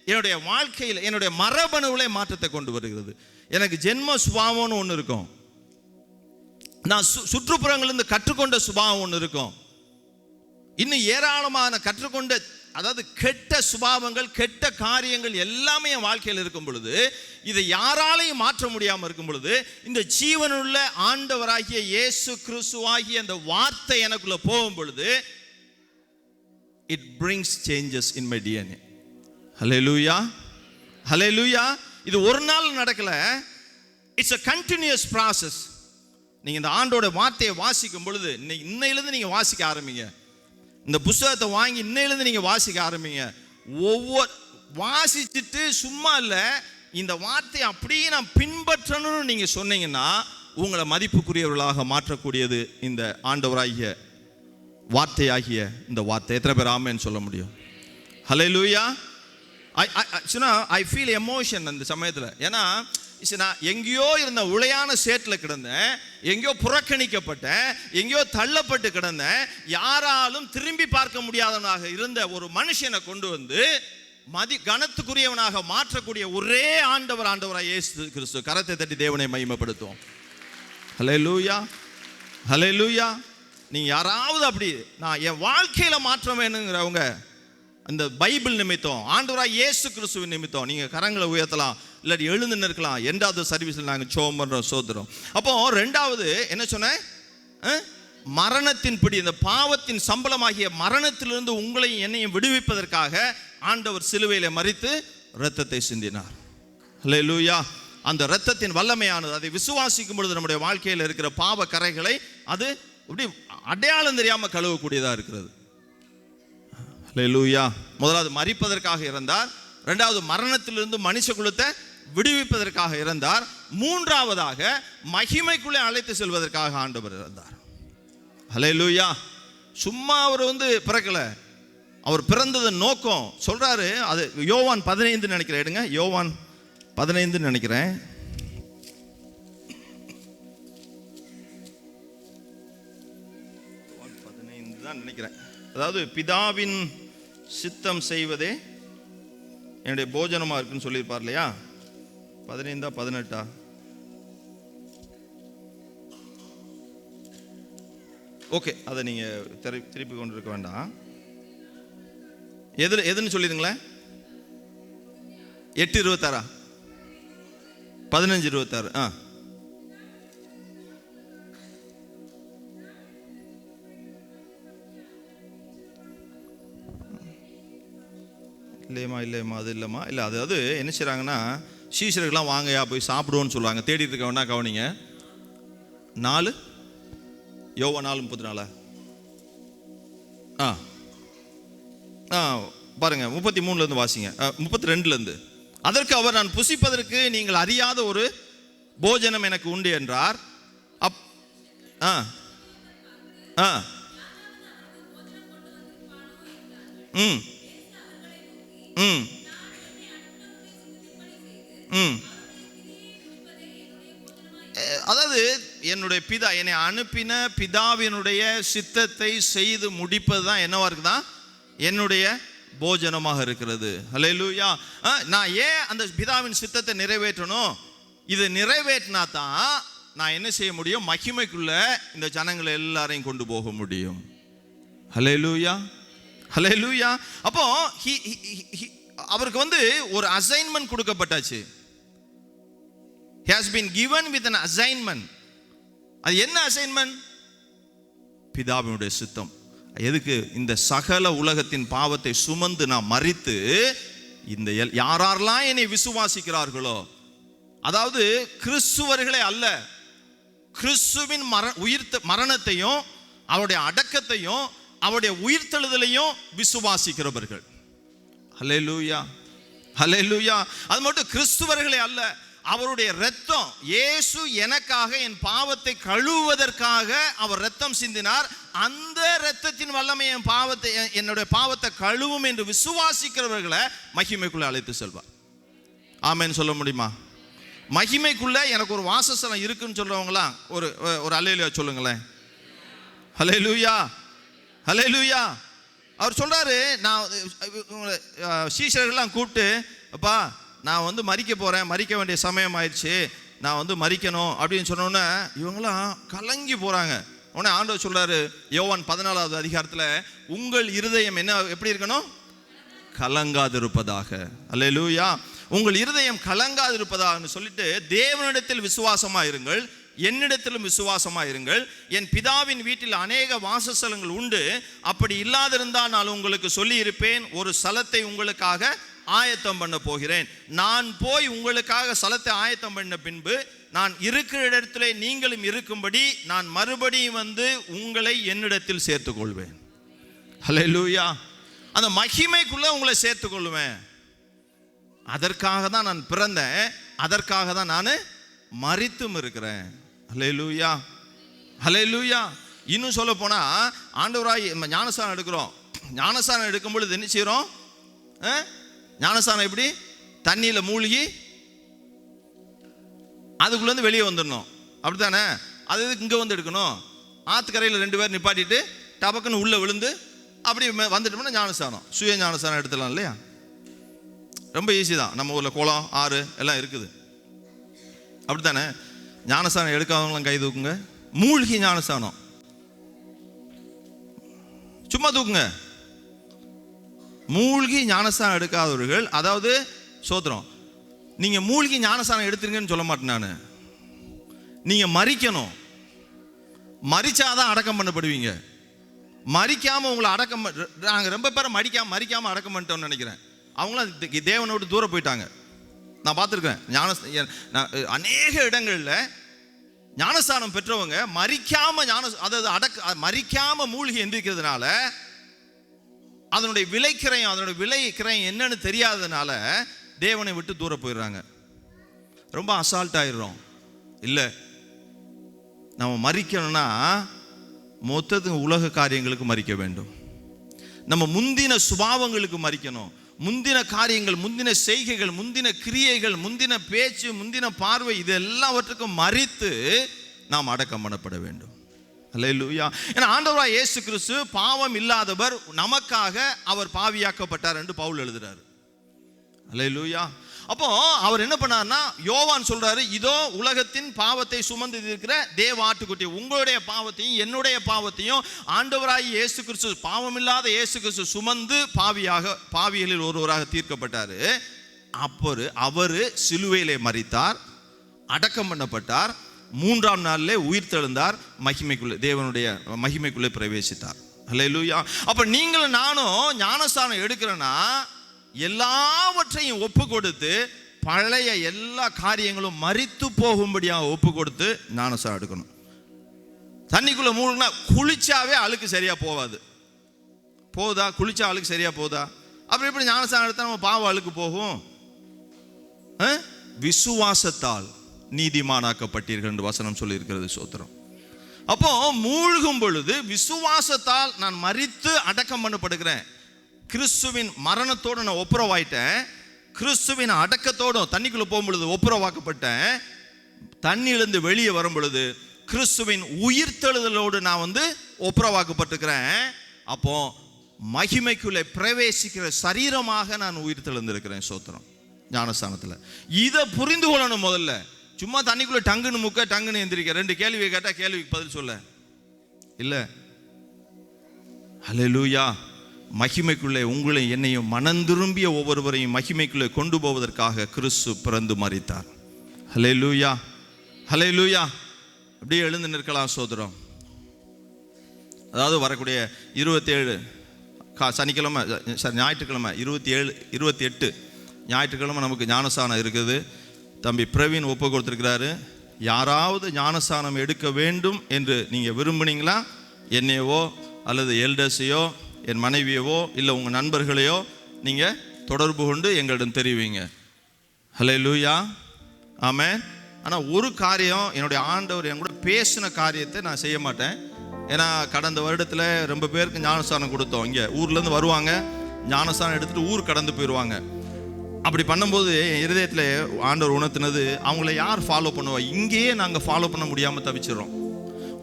என்னுடைய வாழ்க்கையில், என்னுடைய மரபணுவில் மாற்றத்தை கொண்டு வருகிறது. எனக்கு ஜென்ம சுபாவம்னு ஒன்று இருக்கும், நான் சுற்றுப்புறங்களிலிருந்து கற்றுக்கொண்ட சுபாவம் ஒன்று இருக்கும், இன்னும் ஏராளமான கற்றுக்கொண்ட, அதாவது கெட்ட சுபாவங்கள், கெட்ட காரியங்கள் எல்லாமே என் வாழ்க்கையில் இருக்கும் பொழுது, இதை யாராலையும் மாற்ற முடியாமல் இருக்கும் பொழுது, இந்த ஜீவனுள்ள ஆண்டவராகிய இயேசு கிறிஸ்துவாகிய அந்த வார்த்தை எனக்குள்ள போகும் பொழுது, it brings changes in my DNA. ஹல்லேலூயா. ஹல்லேலூயா. இது ஒரு நாள் நடக்கல, இட்ஸ் a continuous process. நீங்க இந்த ஆண்டோட வார்த்தையை வாசிக்கும் பொழுது, இன்னையிலிருந்து நீங்க வாசிக்க ஆரம்பிங்க. இந்த புத்தகத்தை வாங்கி இன்னையிலிருந்து நீங்க வாசிக்க ஆரம்பிங்க. ஒவ்வொரு வாசிச்சுட்டு சும்மா இல்லை, இந்த வார்த்தையை அப்படியே நான் பின்பற்றணும்னு நீங்க சொன்னீங்கன்னா உங்களை மதிப்புக்குரியவர்களாக மாற்றக்கூடியது இந்த ஆண்டவராகிய வார்த்தையாகிய இந்த வார்த்தை. எத்தனை பேர் ஆமென் சொல்ல முடியும்? ஹல்லேலூயா. ஐ ஃபீல் எமோஷன் அந்த சமயத்தில். ஏன்னா நான் எங்கேயோ இருந்த உளையான சேற்றில் கிடந்தேன், எங்கேயோ புறக்கணிக்கப்பட்டேன், எங்கேயோ தள்ளப்பட்டு கிடந்தேன், யாராலும் திரும்பி பார்க்க முடியாதவனாக இருந்த ஒரு மனுஷனை கொண்டு வந்து கனத்துக்குரியவனாக மாற்றக்கூடிய ஒரே ஆண்டவராக இயேசு கிறிஸ்து. கரத்தை தட்டி தேவனை மகிமைப்படுத்துவோம். ஹல்லேலூயா. ஹல்லேலூயா. நீங்க யாராவது அப்படி நான் என் வாழ்க்கையில மாற்றம் வேணுங்கிறவங்க, அந்த பைபிள் நிமித்தம், ஆண்டவராக இயேசு கிறிஸ்துவின் நிமித்தம் நீங்க கரங்களை உயர்த்தலாம், இல்லாட்டி எழுந்து நிற்கலாம். இரண்டாவது சர்வீஸில் நாங்கள் ஜெபம் பண்றோம். சோதரம். அப்போ ரெண்டாவது என்ன சொன்னேன்? மரணத்தின் பிடி, இந்த பாவத்தின் சம்பளமாகிய மரணத்திலிருந்து உங்களையும் என்னையும் விடுவிப்பதற்காக ஆண்டவர் சிலுவையில மரித்து இரத்தத்தை சிந்தினார். ஹல்லேலூயா. அந்த இரத்தத்தின் வல்லமையானது, அதை விசுவாசிக்கும் பொழுது நம்முடைய வாழ்க்கையில் இருக்கிற பாவ கரைகளை அது இப்படி அடையாளம் தெரியாம கழுவக்கூடியதா இருக்கிறது. ஹல்லேலூயா. முதலாவது மரிப்பதற்காக இறந்தார், இரண்டாவது மரணத்திலிருந்து மனுஷ குலத்தை விடுவிப்பதற்காக இறந்தார், மூன்றாவதாக மகிமைக்குள்ளே அழைத்து செல்வதற்காக ஆண்டவர் இறந்தார். ஹல்லேலூயா. சும்மா அவர் பிறக்கல, அவர் பிறந்ததன் நோக்கம் சொல்றாரு. அது யோவான் 15 நினைக்கிறேன், எடுங்க, யோவான் 15 நினைக்கிறேன். நினைக்கிறேன் அதாவது பிதாவின் சித்தம் செய்வதே என்னுடைய போஜனமாக இருக்குன்னு சொல்லியிருப்பார் இல்லையா? 15 18 ஓகே, அதை நீங்கள் திருப்பி கொண்டு இருக்க வேண்டாம். எதுன்னு சொல்லிடுங்களேன். 8:26 15:26 இல்லையம்மா அது இல்லைம்மா இல்லை. அதாவது என்ன செய்கிறாங்கன்னா, சீஷர்கள்லாம் வாங்கயா போய் சாப்பிடுவோன்னு சொல்லுவாங்க. தேடிட்டு இருக்க வேணா கவனிங்க. 4 யோவான் 4:34 பாருங்க, 33 வாசிங்க, 32. அதற்கு அவர், நான் புசிப்பதற்கு நீங்கள் அறியாத ஒரு போஜனம் எனக்கு உண்டு என்றார். அதாவது என்னுடைய பிதா, என்னை அனுப்பின பிதாவினுடைய சித்தத்தை செய்து முடிப்பது தான் என்னவா இருக்குதா? என்னுடைய போஜனமாக இருக்கிறது. ஹல்லேலூயா. நான் ஏன் அந்த பிதாவின் சித்தத்தை நிறைவேற்றணும்? இது நிறைவேற்றினா தான் நான் என்ன செய்ய முடியும்? மகிமைக்குள்ள இந்த ஜனங்களை எல்லாரையும் கொண்டு போக முடியும். ஹல்லேலூயா, ஹல்லேலூயா. அப்போ அவருக்கு ஒரு assignment கொடுக்கப்பட்டாச்சு. He has been given with an assignment. அது என்ன அசைன்மெண்ட்? பிதாவினுடைய சித்தம். எதுக்கு? இந்த சகல உலகத்தின் பாவத்தை சுமந்து நான் மரித்து, இந்த யாரெல்லாம் என்னை விசுவாசிக்கிறார்களோ, அதாவது கிறிஸ்துவர்களே அல்ல, கிறிஸ்துவின் மரணத்தையும் அவருடைய அடக்கத்தையும் அவருடைய உயிர்த்தெழுதலையும் விசுவாசிக்கிறவர்கள். ஹல்லேலூயா, ஹல்லேலூயா. அது மட்டும் கிறிஸ்துவர்களே அல்ல, அவருடைய இரத்தம், இயேசு எனக்காக என் பாவத்தை கழுவுவதற்காக அவர் இரத்தம் சிந்தினார். அந்த இரத்தத்தின் வல்லமை என் பாவத்தை, என்னுடைய பாவத்தை கழுவும் என்று விசுவாசிக்கிறவர்களை மகிமைக்குள்ள அழைத்து செல்வார். ஆமென் சொல்ல முடியுமா? மகிமைக்குள்ள எனக்கு ஒரு வாசஸ்தலம் இருக்குன்னு சொல்றவங்களாம் ஒரு அல்லேலூயா சொல்லுங்களேன். ஹல்லேலூயா, ஹல்லேலூயா. அவர் சொல்றாரு, நான் சீஷர்கள்லாம் கூப்பிட்டு, அப்பா நான் மரிக்க போகிறேன், மரிக்க வேண்டிய சமயம் ஆயிடுச்சு, நான் மரிக்கணும் அப்படின்னு சொன்னோன்னே இவங்களாம் கலங்கி போகிறாங்க. உடனே ஆண்டவர் சொல்கிறாரு, யோவான் 14வது அதிகாரத்தில், உங்கள் இருதயம் எப்படி இருக்கணும்? கலங்காதிருப்பதாக. அல்லேலூயா. உங்கள் இருதயம் கலங்காதிருப்பதாகன்னு சொல்லிட்டு, தேவனிடத்தில் விசுவாசமாக இருங்கள், என்னிடத்திலும் விசுவாசமாக இருங்கள். என் பிதாவின் வீட்டில் அநேக வாசஸ்தலங்கள் உண்டு, அப்படி இல்லாதிருந்தால் நான் உங்களுக்கு சொல்லி இருப்பேன். ஒரு ஸ்தலத்தை உங்களுக்காக ஆயத்தம் பண்ண போகிறேன். நான் போய் உங்களுக்காக ஸ்தலத்தை ஆயத்தம் பண்ண பின்பு நான் இருக்கிற இடத்துல நீங்களும் இருக்கும்படி நான் மறுபடியும் உங்களை என்னிடத்தில் சேர்த்துக் கொள்வேன். ஹல்லேலூயா. அந்த மகிமைக்குள்ள உங்களை சேர்த்துக் கொள்வேன். அதற்காக தான் நான் பிறந்தேன், அதற்காக தான் நான் மரித்தும் இருக்கிறேன். ஹல்லேலூயா, ஹல்லேலூயா. இன்னும் சொல்ல போனா, ஆண்டவராய் ஞானஸ்நானம் எடுக்கிறோம். ஞானஸ்நானம் எடுக்கும் பொழுது என்ன செய்யறோம்? ஞானஸ்நானம் எப்படி? தண்ணியில் மூழ்கி அதுக்குள்ளேருந்து வெளியே வந்துடணும், அப்படித்தானே? அது இங்கே எடுக்கணும். ஆற்றுக்கரையில் 2 பேர் நிப்பாட்டிட்டு டபக்குன்னு உள்ளே விழுந்து அப்படி வந்துட்டோம்னா ஞானஸ்நானம். சுய ஞானஸ்நானம் எடுத்துடலாம் இல்லையா? ரொம்ப ஈஸி தான். நம்ம ஊரில் குளம், ஆறு எல்லாம் இருக்குது, அப்படித்தானே? ஞானஸ்நானம் எடுக்காதவங்களாம் கை தூக்குங்க. மூழ்கி ஞானஸ்நானம் சும்மா தூக்குங்க. மூழ்கி ஞானஸ்நானம் எடுக்காதவர்கள், அதாவது சோத்திரம், நீங்க மூழ்கி ஞானஸ்நானம் எடுத்துருங்கன்னு சொல்ல மாட்டேன் நான். நீங்க மரிக்கணும். மரிச்சாதான் அடக்கம் பண்ணப்படுவீங்க. மரிக்காம உங்களை அடக்கம், நாங்கள் ரொம்ப பேரை மரிக்காம அடக்கம் பண்ணிட்டோம்னு நினைக்கிறேன். அவங்களாம் தேவனை விட்டு தூரம் போயிட்டாங்க. நான் பார்த்துருக்கேன் அநேக இடங்களில் ஞானஸ்தானம் பெற்றவங்க மரிக்காம மரிக்காம மூழ்கி எந்திரிக்கிறதுனால, அதனுடைய விலைக்கிரயம் என்னன்னு தெரியாததுனால தேவனை விட்டு தூரம் போயிடுறாங்க. ரொம்ப அசால்ட் ஆயிடுறோம். இல்லை, நம்ம மரிக்கணும்னா மொத்தத்துக்கு உலக காரியங்களுக்கு மரிக்க வேண்டும். நம்ம முந்தின சுபாவங்களுக்கு மரிக்கணும். முந்தின காரியங்கள், முந்தின செய்கைகள், முந்தின கிரியைகள், முந்தின பேச்சு, முந்தின பார்வை, இது எல்லாவற்றுக்கும் மரித்து நாம் அடக்கம் பண்ணப்பட வேண்டும். அல்லேலூயா. ஏன்னா ஆண்டவராய் இயேசு கிறிஸ்து பாவம் இல்லாதவர், நமக்காக அவர் பாவியாக்கப்பட்டார் என்று பவுல் எழுதுறாரு. அல்லேலூயா. அப்போ அவர் என்ன பண்ணார்னா, யோவான் சொல்றாரு, இதோ உலகத்தின் பாவத்தை சுமந்து இருக்கிற தேவ ஆட்டுக்குட்டி, உங்களுடைய பாவத்தையும் என்னுடைய பாவத்தையும் ஆண்டவராய் இயேசு கிறிஸ்து, பாவமில்லாத இயேசு கிறிஸ்து சுமந்து பாவிகளில் ஒருவராக தீர்க்கப்பட்டாரு. அவரு சிலுவையிலே மரித்தார், அடக்கம் பண்ணப்பட்டார், 3ஆம் நாளிலே உயிர் தெழுந்தார், மகிமைக்குள்ளே, தேவனுடைய மகிமைக்குள்ளே பிரவேசித்தார். அல்லேலூயா. அப்ப நீங்களும் நானும் ஞானஸ்தானம் எடுக்கிறேன்னா எல்லாவற்றையும் ஒப்பு கொடுத்து, பழைய எல்லா காரியங்களும் மரித்து போகும்படியாக ஒப்பு கொடுத்து ஞானஸ்தானம் எடுக்கணும். தண்ணிக்குள்ள மூழ்கினா குளிச்சாவே அழுக்கு சரியா போகாது. போகுதா? குளிச்சா அழுக்கு சரியா போகுதா? அப்புறம் எப்படி ஞானஸ்தானம் எடுத்தா நம்ம பாவ அழுக்கு போகும்? விசுவாசத்தால் நீதிமானாக்கப்பட்டீர்கள் என்று வசனம் சொல்லி இருக்கிறது. சோத்திரம். அப்போ மூழ்கும் பொழுது விசுவாசத்தால் நான் மரித்து அடக்கம் பண்ணப்படுகிறேன். கிறிஸ்துவின் மரணத்தோடு நான் ஒப்புரவாயிட்டேன். கிறிஸ்துவின் அடக்கத்தோடும் தண்ணிக்குள்ள போகும் பொழுது ஒப்புரவாக்கப்பட்டேன். தண்ணியிலிருந்து வெளியே வரும் பொழுது கிறிஸ்துவின் உயிர்த்தெழுதலோடு நான் ஒப்புரவாக்கப்பட்டிருக்கிறேன். அப்போ மகிமைக்குள்ளே பிரவேசிக்கிற சரீரமாக நான் உயிர்த்தெழுந்திருக்கிறேன். சோத்திரம். ஞானஸ்தானத்தில் இதை புரிந்து கொள்ளணும். முதல்ல சும்மா தண்ணிக்குள்ள டங்குன்னு முக்க டங்குன்னு எந்திரிக்க, 2 கேள்வி கேட்டா கேள்விக்கு பதில் சொல்ல இல்ல. அல்லேலூயா. மகிமைக்குள்ளே உங்களை என்னையும் மனந்திரும்பிய ஒவ்வொருவரையும் மகிமைக்குள்ளே கொண்டு போவதற்காக கிறிஸ்து பிறந்து மரித்தார். ஹல்லேலூயா, ஹல்லேலூயா. அப்படியே எழுந்து நிற்கலாம் சோதரம். அதாவது வரக்கூடிய 27 சனிக்கிழமை, ஞாயிற்றுக்கிழமை 27, 28 ஞாயிற்றுக்கிழமை நமக்கு ஞானஸ்தானம் இருக்குது. தம்பி பிரவீன் ஒப்பு கொடுத்துருக்கிறாரு. யாராவது ஞானஸ்தானம் எடுக்க வேண்டும் என்று நீங்கள் விரும்புனீங்களா, என்னையவோ அல்லது எல்டர்ஸையோ, என் மனைவியவோ, இல்லை உங்கள் நண்பர்களையோ நீங்கள் தொடர்பு கொண்டு எங்களிடம் தெரிவிங்க. ஹல்லேலூயா, ஆமென். ஆனால் ஒரு காரியம், என்னுடைய ஆண்டவர் என் கூட பேசின காரியத்தை நான் செய்ய மாட்டேன். ஏன்னா கடந்த வருடத்தில் ரொம்ப பேருக்கு ஞானஸ்தானம் கொடுத்தோம். இங்கே ஊர்லேருந்து வருவாங்க, ஞானஸ்தானம் எடுத்துகிட்டு ஊர் கடந்து போயிடுவாங்க. அப்படி பண்ணும்போது என் இருதயத்தில் ஆண்டவர் உணர்த்தினது, அவங்கள யார் ஃபாலோ பண்ணுவா? இங்கேயே நாங்கள் ஃபாலோ பண்ண முடியாமல் தவிச்சிடறோம்.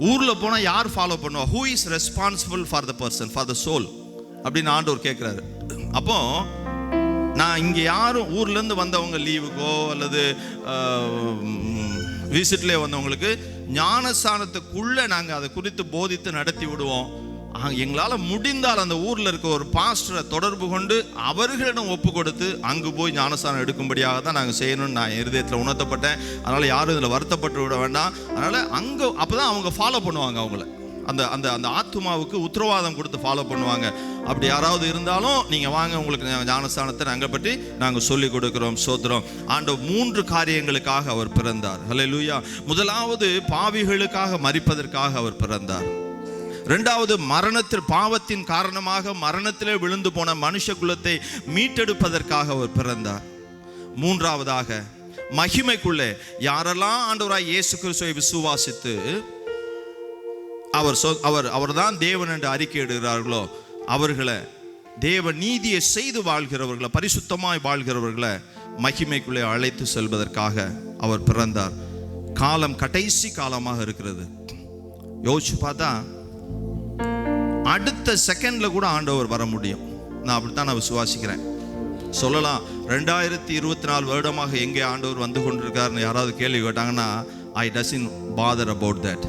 ஊரில் போனால் யார் ஃபாலோ பண்ணுவா? Who is responsible for the person, for the soul அப்படின்னு ஆண்டவர் கேட்குறாரு. அப்போ நான் இங்கே யாரும் ஊர்லேருந்து வந்தவங்க லீவுக்கோ அல்லது விசிட்லேயே வந்தவங்களுக்கு ஞானஸ்தானத்துக்குள்ளே நாங்கள் அதை குறித்து போதித்து நடத்தி விடுவோம். எங்களால் முடிந்தால் அந்த ஊரில் இருக்க ஒரு பாஸ்டரை தொடர்பு கொண்டு அவர்களிடம் ஒப்பு கொடுத்து அங்கு போய் ஞானஸ்தானம் எடுக்கும்படியாக தான் நாங்கள் செய்யணும்னு நான் இருதயத்தில் உணர்த்தப்பட்டேன். அதனால் யாரும் இதில் வருத்தப்பட்டு விட வேண்டாம். அதனால் அங்கே அப்போ தான் அவங்க ஃபாலோ பண்ணுவாங்க. அவங்கள அந்த அந்த அந்த ஆத்மாவுக்கு உத்தரவாதம் கொடுத்து ஃபாலோ பண்ணுவாங்க. அப்படி யாராவது இருந்தாலும் நீங்கள் வாங்க, உங்களுக்கு ஞானஸ்தானத்தை நாங்கள் பற்றி நாங்கள் சொல்லிக் கொடுக்குறோம். சோத்திரம். ஆண்டவர் 3 காரியங்களுக்காக அவர் பிறந்தார். ஹல்லேலூயா. முதலாவது பாவிகளுக்காக மரிப்பதற்காக அவர் பிறந்தார். 2வது மரணத்தில், பாவத்தின் காரணமாக மரணத்திலே விழுந்து போன மனுஷ குலத்தை மீட்டெடுப்பதற்காக அவர் பிறந்தார். 3வதாக மகிமைக்குள்ளே யாரெல்லாம் ஆண்டவராய் இயேசு கிறிஸ்துவை விசுவாசித்து அவர்தான் தேவன் என்று அறிக்கை இடுகிறார்களோ அவர்களை, தேவ நீதியை செய்து வாழ்கிறவர்களை, பரிசுத்தமாய் வாழ்கிறவர்களை மகிமைக்குள்ளே அழைத்து செல்வதற்காக அவர் பிறந்தார். காலம் கடைசி காலமாக இருக்கிறது. யோசிச்சு பார்த்தா அடுத்த செகண்ட்ல கூட ஆண்டவர் வர முடியும். நான் அப்படித்தான் நான் விசுவாசிக்கிறேன். சொல்லலாம் 2024 வருடமாக எங்கே ஆண்டவர் வந்து கொண்டிருக்காருன்னு யாராவது கேள்வி கேட்டாங்கன்னா, ஐ டசன்ட் பாதர் அபவுட் தட்.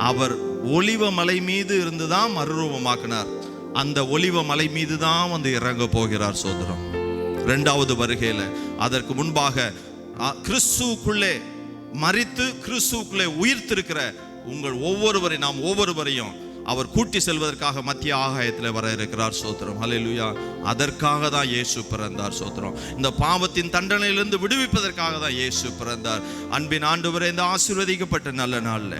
அவர் ஒலிவ மலை மீது இருந்து தான் மறுரூபமாக்கினார். அந்த ஒலிவ மலை மீது தான் இறங்க போகிறார். சோதரம் 2வது வருகையில். அதற்கு முன்பாக கிறிஸ்துவுக்குள்ளே மரித்து கிறிஸ்துவுக்குள்ளே உயிர்த்திருக்கிற உங்கள் ஒவ்வொருவரையும், நாம் ஒவ்வொருவரையும் அவர் கூட்டி செல்வதற்காக மத்திய ஆகாயத்தில் வர இருக்கிறார். சோத்திரம். ஹல்லேலூயா. அதற்காக தான் இயேசு பிறந்தார். சோத்திரம். இந்த பாவத்தின் தண்டனையிலிருந்து விடுவிப்பதற்காக தான் இயேசு பிறந்தார். அன்பின் ஆண்டவரே, இந்த ஆசீர்வதிக்கப்பட்ட நல்ல நாளில்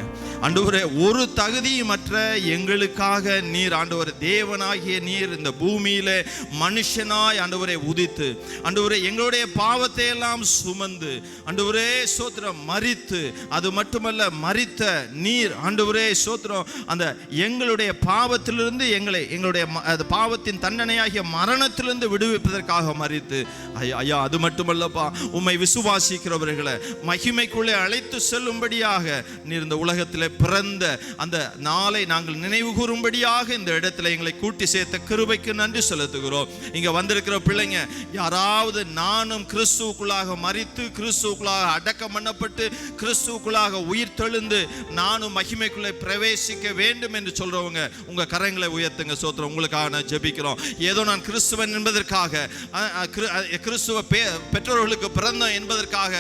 ஆண்டவரே, ஒரு தகுதியுமற்ற எங்களுக்காக நீர் ஆண்டவரே, தேவனாகிய நீர் இந்த பூமியிலே மனுஷனாய் ஆண்டவரே உதித்து, ஆண்டவரே எங்களுடைய பாவத்தை எல்லாம் சுமந்து, ஆண்டவரே சோத்திரம், மரித்து, அது மட்டுமல்ல மரித்த நீர் ஆண்டவரே சோத்திரம், அந்த எங்களுடைய பாவத்திலிருந்து எங்களுடைய பாவத்தின் தண்டனையாகிய மரணத்திலிருந்து விடுவிப்பதற்காக மரித்து, ஐயா அது மட்டுமல்லப்பா, உம்மை விசுவாசிக்கிறவர்களை மகிமைக்குள்ளே அழைத்து செல்லும்படியாக நீர் இந்த உலகத்திலே பிறந்த அந்த நாளை நாங்கள் நினைவு கூறும்படியாக இந்த இடத்துல எங்களை கூட்டி சேர்த்த கிருபைக்கு நன்றி செலுத்துகிறோம். இங்க வந்திருக்கிற பிள்ளைங்க யாராவது நானும் கிறிஸ்துவுக்குள்ளாக மரித்து கிறிஸ்துவுக்குள்ளாக அடக்கம் பண்ணப்பட்டு கிறிஸ்துவுக்குள்ளாக உயிர் தெழுந்து நானும் மகிமைக்குள்ளே பிரவேசிக்க வேண்டும் என்று சொல்றவங்க உங்க கரங்களை உயர்த்துங்க. சோத்திரம். உங்களுக்காக நான் ஜெபிக்கிறோம். ஏதோ நான் கிறிஸ்துவன் என்பதற்காக, கிறிஸ்துவ பெற்றோர்களுக்கு பிறந்த என்பதற்காக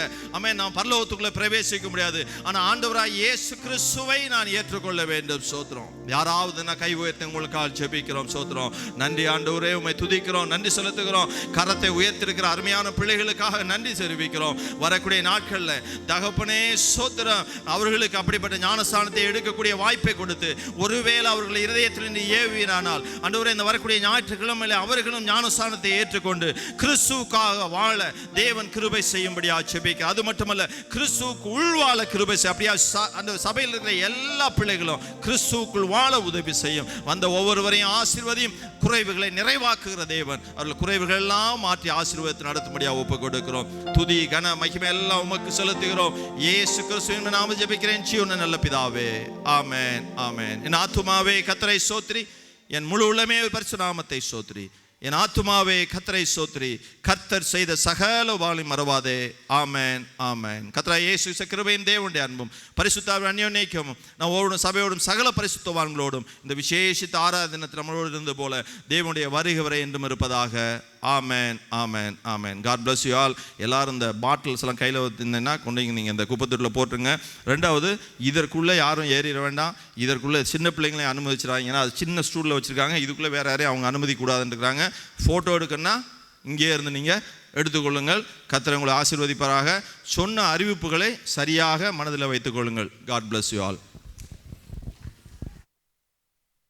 நான் பரலோகத்துக்குள்ள பிரவேசிக்க முடியாது. ஆனா ஆண்டவராய் இயேசு கிறிஸ்துவை நான் ஏற்றுக்கொள்ள வேண்டும். சோத்திரம். யாராவது நான் கை உயர்த்தி உங்களுக்காக ஜெபிக்கிறோம். சோத்திரம். நன்றி ஆண்டவரே, உம்மை துதிக்கிறோம், நன்றி செலுத்துகிறோம். கரத்தை உயர்த்திருக்கிற அருமையான பிள்ளைகளுக்காக நன்றி தெரிவிக்கிறோம். வரக்கூடிய நாட்கள்ல தகப்பனே சோத்திரம், அவர்களுக்கு அப்படிப்பட்ட ஞானஸ்தானத்தை எடுக்கக்கூடிய வாய்ப்பை கொடுத்து, ஒருவேளை அவர்கள் இருதயத்தில் ஏவினானால் ஆண்டவரே இந்த வரக்கூடிய ஞாயிற்றுக்கிழமையில அவர்களும் ஞானஸ்தானத்தை ஏற்றுக்கொண்டு கிறிஸ்துவுக்காக வாழ தேவன் கிருபை செய்யும்படியா ஜெபிக்க. அது மட்டுமல்ல, கிறிஸ்துவுக்கு உள்வாழ கிருபை செய்ய. அப்படியா அந்த சபையில் இருக்கிற எல்லா பிள்ளைகளும் கிறிஸ்துவுக்குள் வாழ உதவி செய்யும். வந்த ஒவ்வொருவரையும் ஆசீர்வதியும். குறைவுகளை நிறைவாக்குகிற தேவன் அவர்கள் குறைவுகள் எல்லாம் மாற்றி ஆசீர்வாதத்தை நடத்தும்படியாக ஒப்பு கொடுக்கிறோம். துதி கன மகிமை எல்லாம் உமக்கு செலுத்துகிறோம். இயேசு கிறிஸ்துவின் நாமத்தில் ஜெபிக்கிறேன் ஜீவனுள்ள நல்ல பிதாவே. ஆமென், ஆமென். என் ஆத்துமாவே கர்த்தரை ஸ்தோத்திரி, என் முழு உள்ளமே பரிசுத்த நாமத்தை ஸ்தோத்திரி. என் ஆத்துமாவே கர்த்தரை ஸ்தோத்திரி, கர்த்தர் செய்த சகல உபகாரங்களையும் மறவாதே. ஆமென், ஆமென். கர்த்தராகிய இயேசு கிருபையின் தேவனுடைய அன்பும் பரிசுத்த அந்யோன்யமும் நம்மோடும் சபையோடும் சகல பரிசுத்தவான்களோடும் இந்த விசேஷித்த ஆராதனத்தில் நம்மளோடு இருந்தது போல தேவனுடைய வருகை வரை என்றும் இருப்பதாக. ஆமென், ஆமென், ஆமென். God bless you all. எல்லாரும் இந்த பாட்டில்ஸ் எல்லாம் கையில் வச்சுருந்தேன்னா கொண்டு நீங்கள் இந்த குப்பத்தொட்டில் போட்டுருங்க. ரெண்டாவது, இதற்குள்ளே யாரும் ஏறிட வேண்டாம். இதற்குள்ளே சின்ன பிள்ளைங்களையும் அனுமதிச்சிடாங்க. ஏன்னா அது சின்ன ஸ்டூலில் வச்சுருக்காங்க. இதுக்குள்ளே வேறு யாரையும் அவங்க அனுமதி கூடாதுன்றாங்க. ஃபோட்டோ எடுக்கணும்னா இங்கே இருந்து நீங்கள் எடுத்துக்கொள்ளுங்கள். கர்த்தர் உங்களை ஆசீர்வதிப்பாராக. சொன்ன அறிவிப்புகளை சரியாக மனதில் வைத்துக் கொள்ளுங்கள். God bless you all.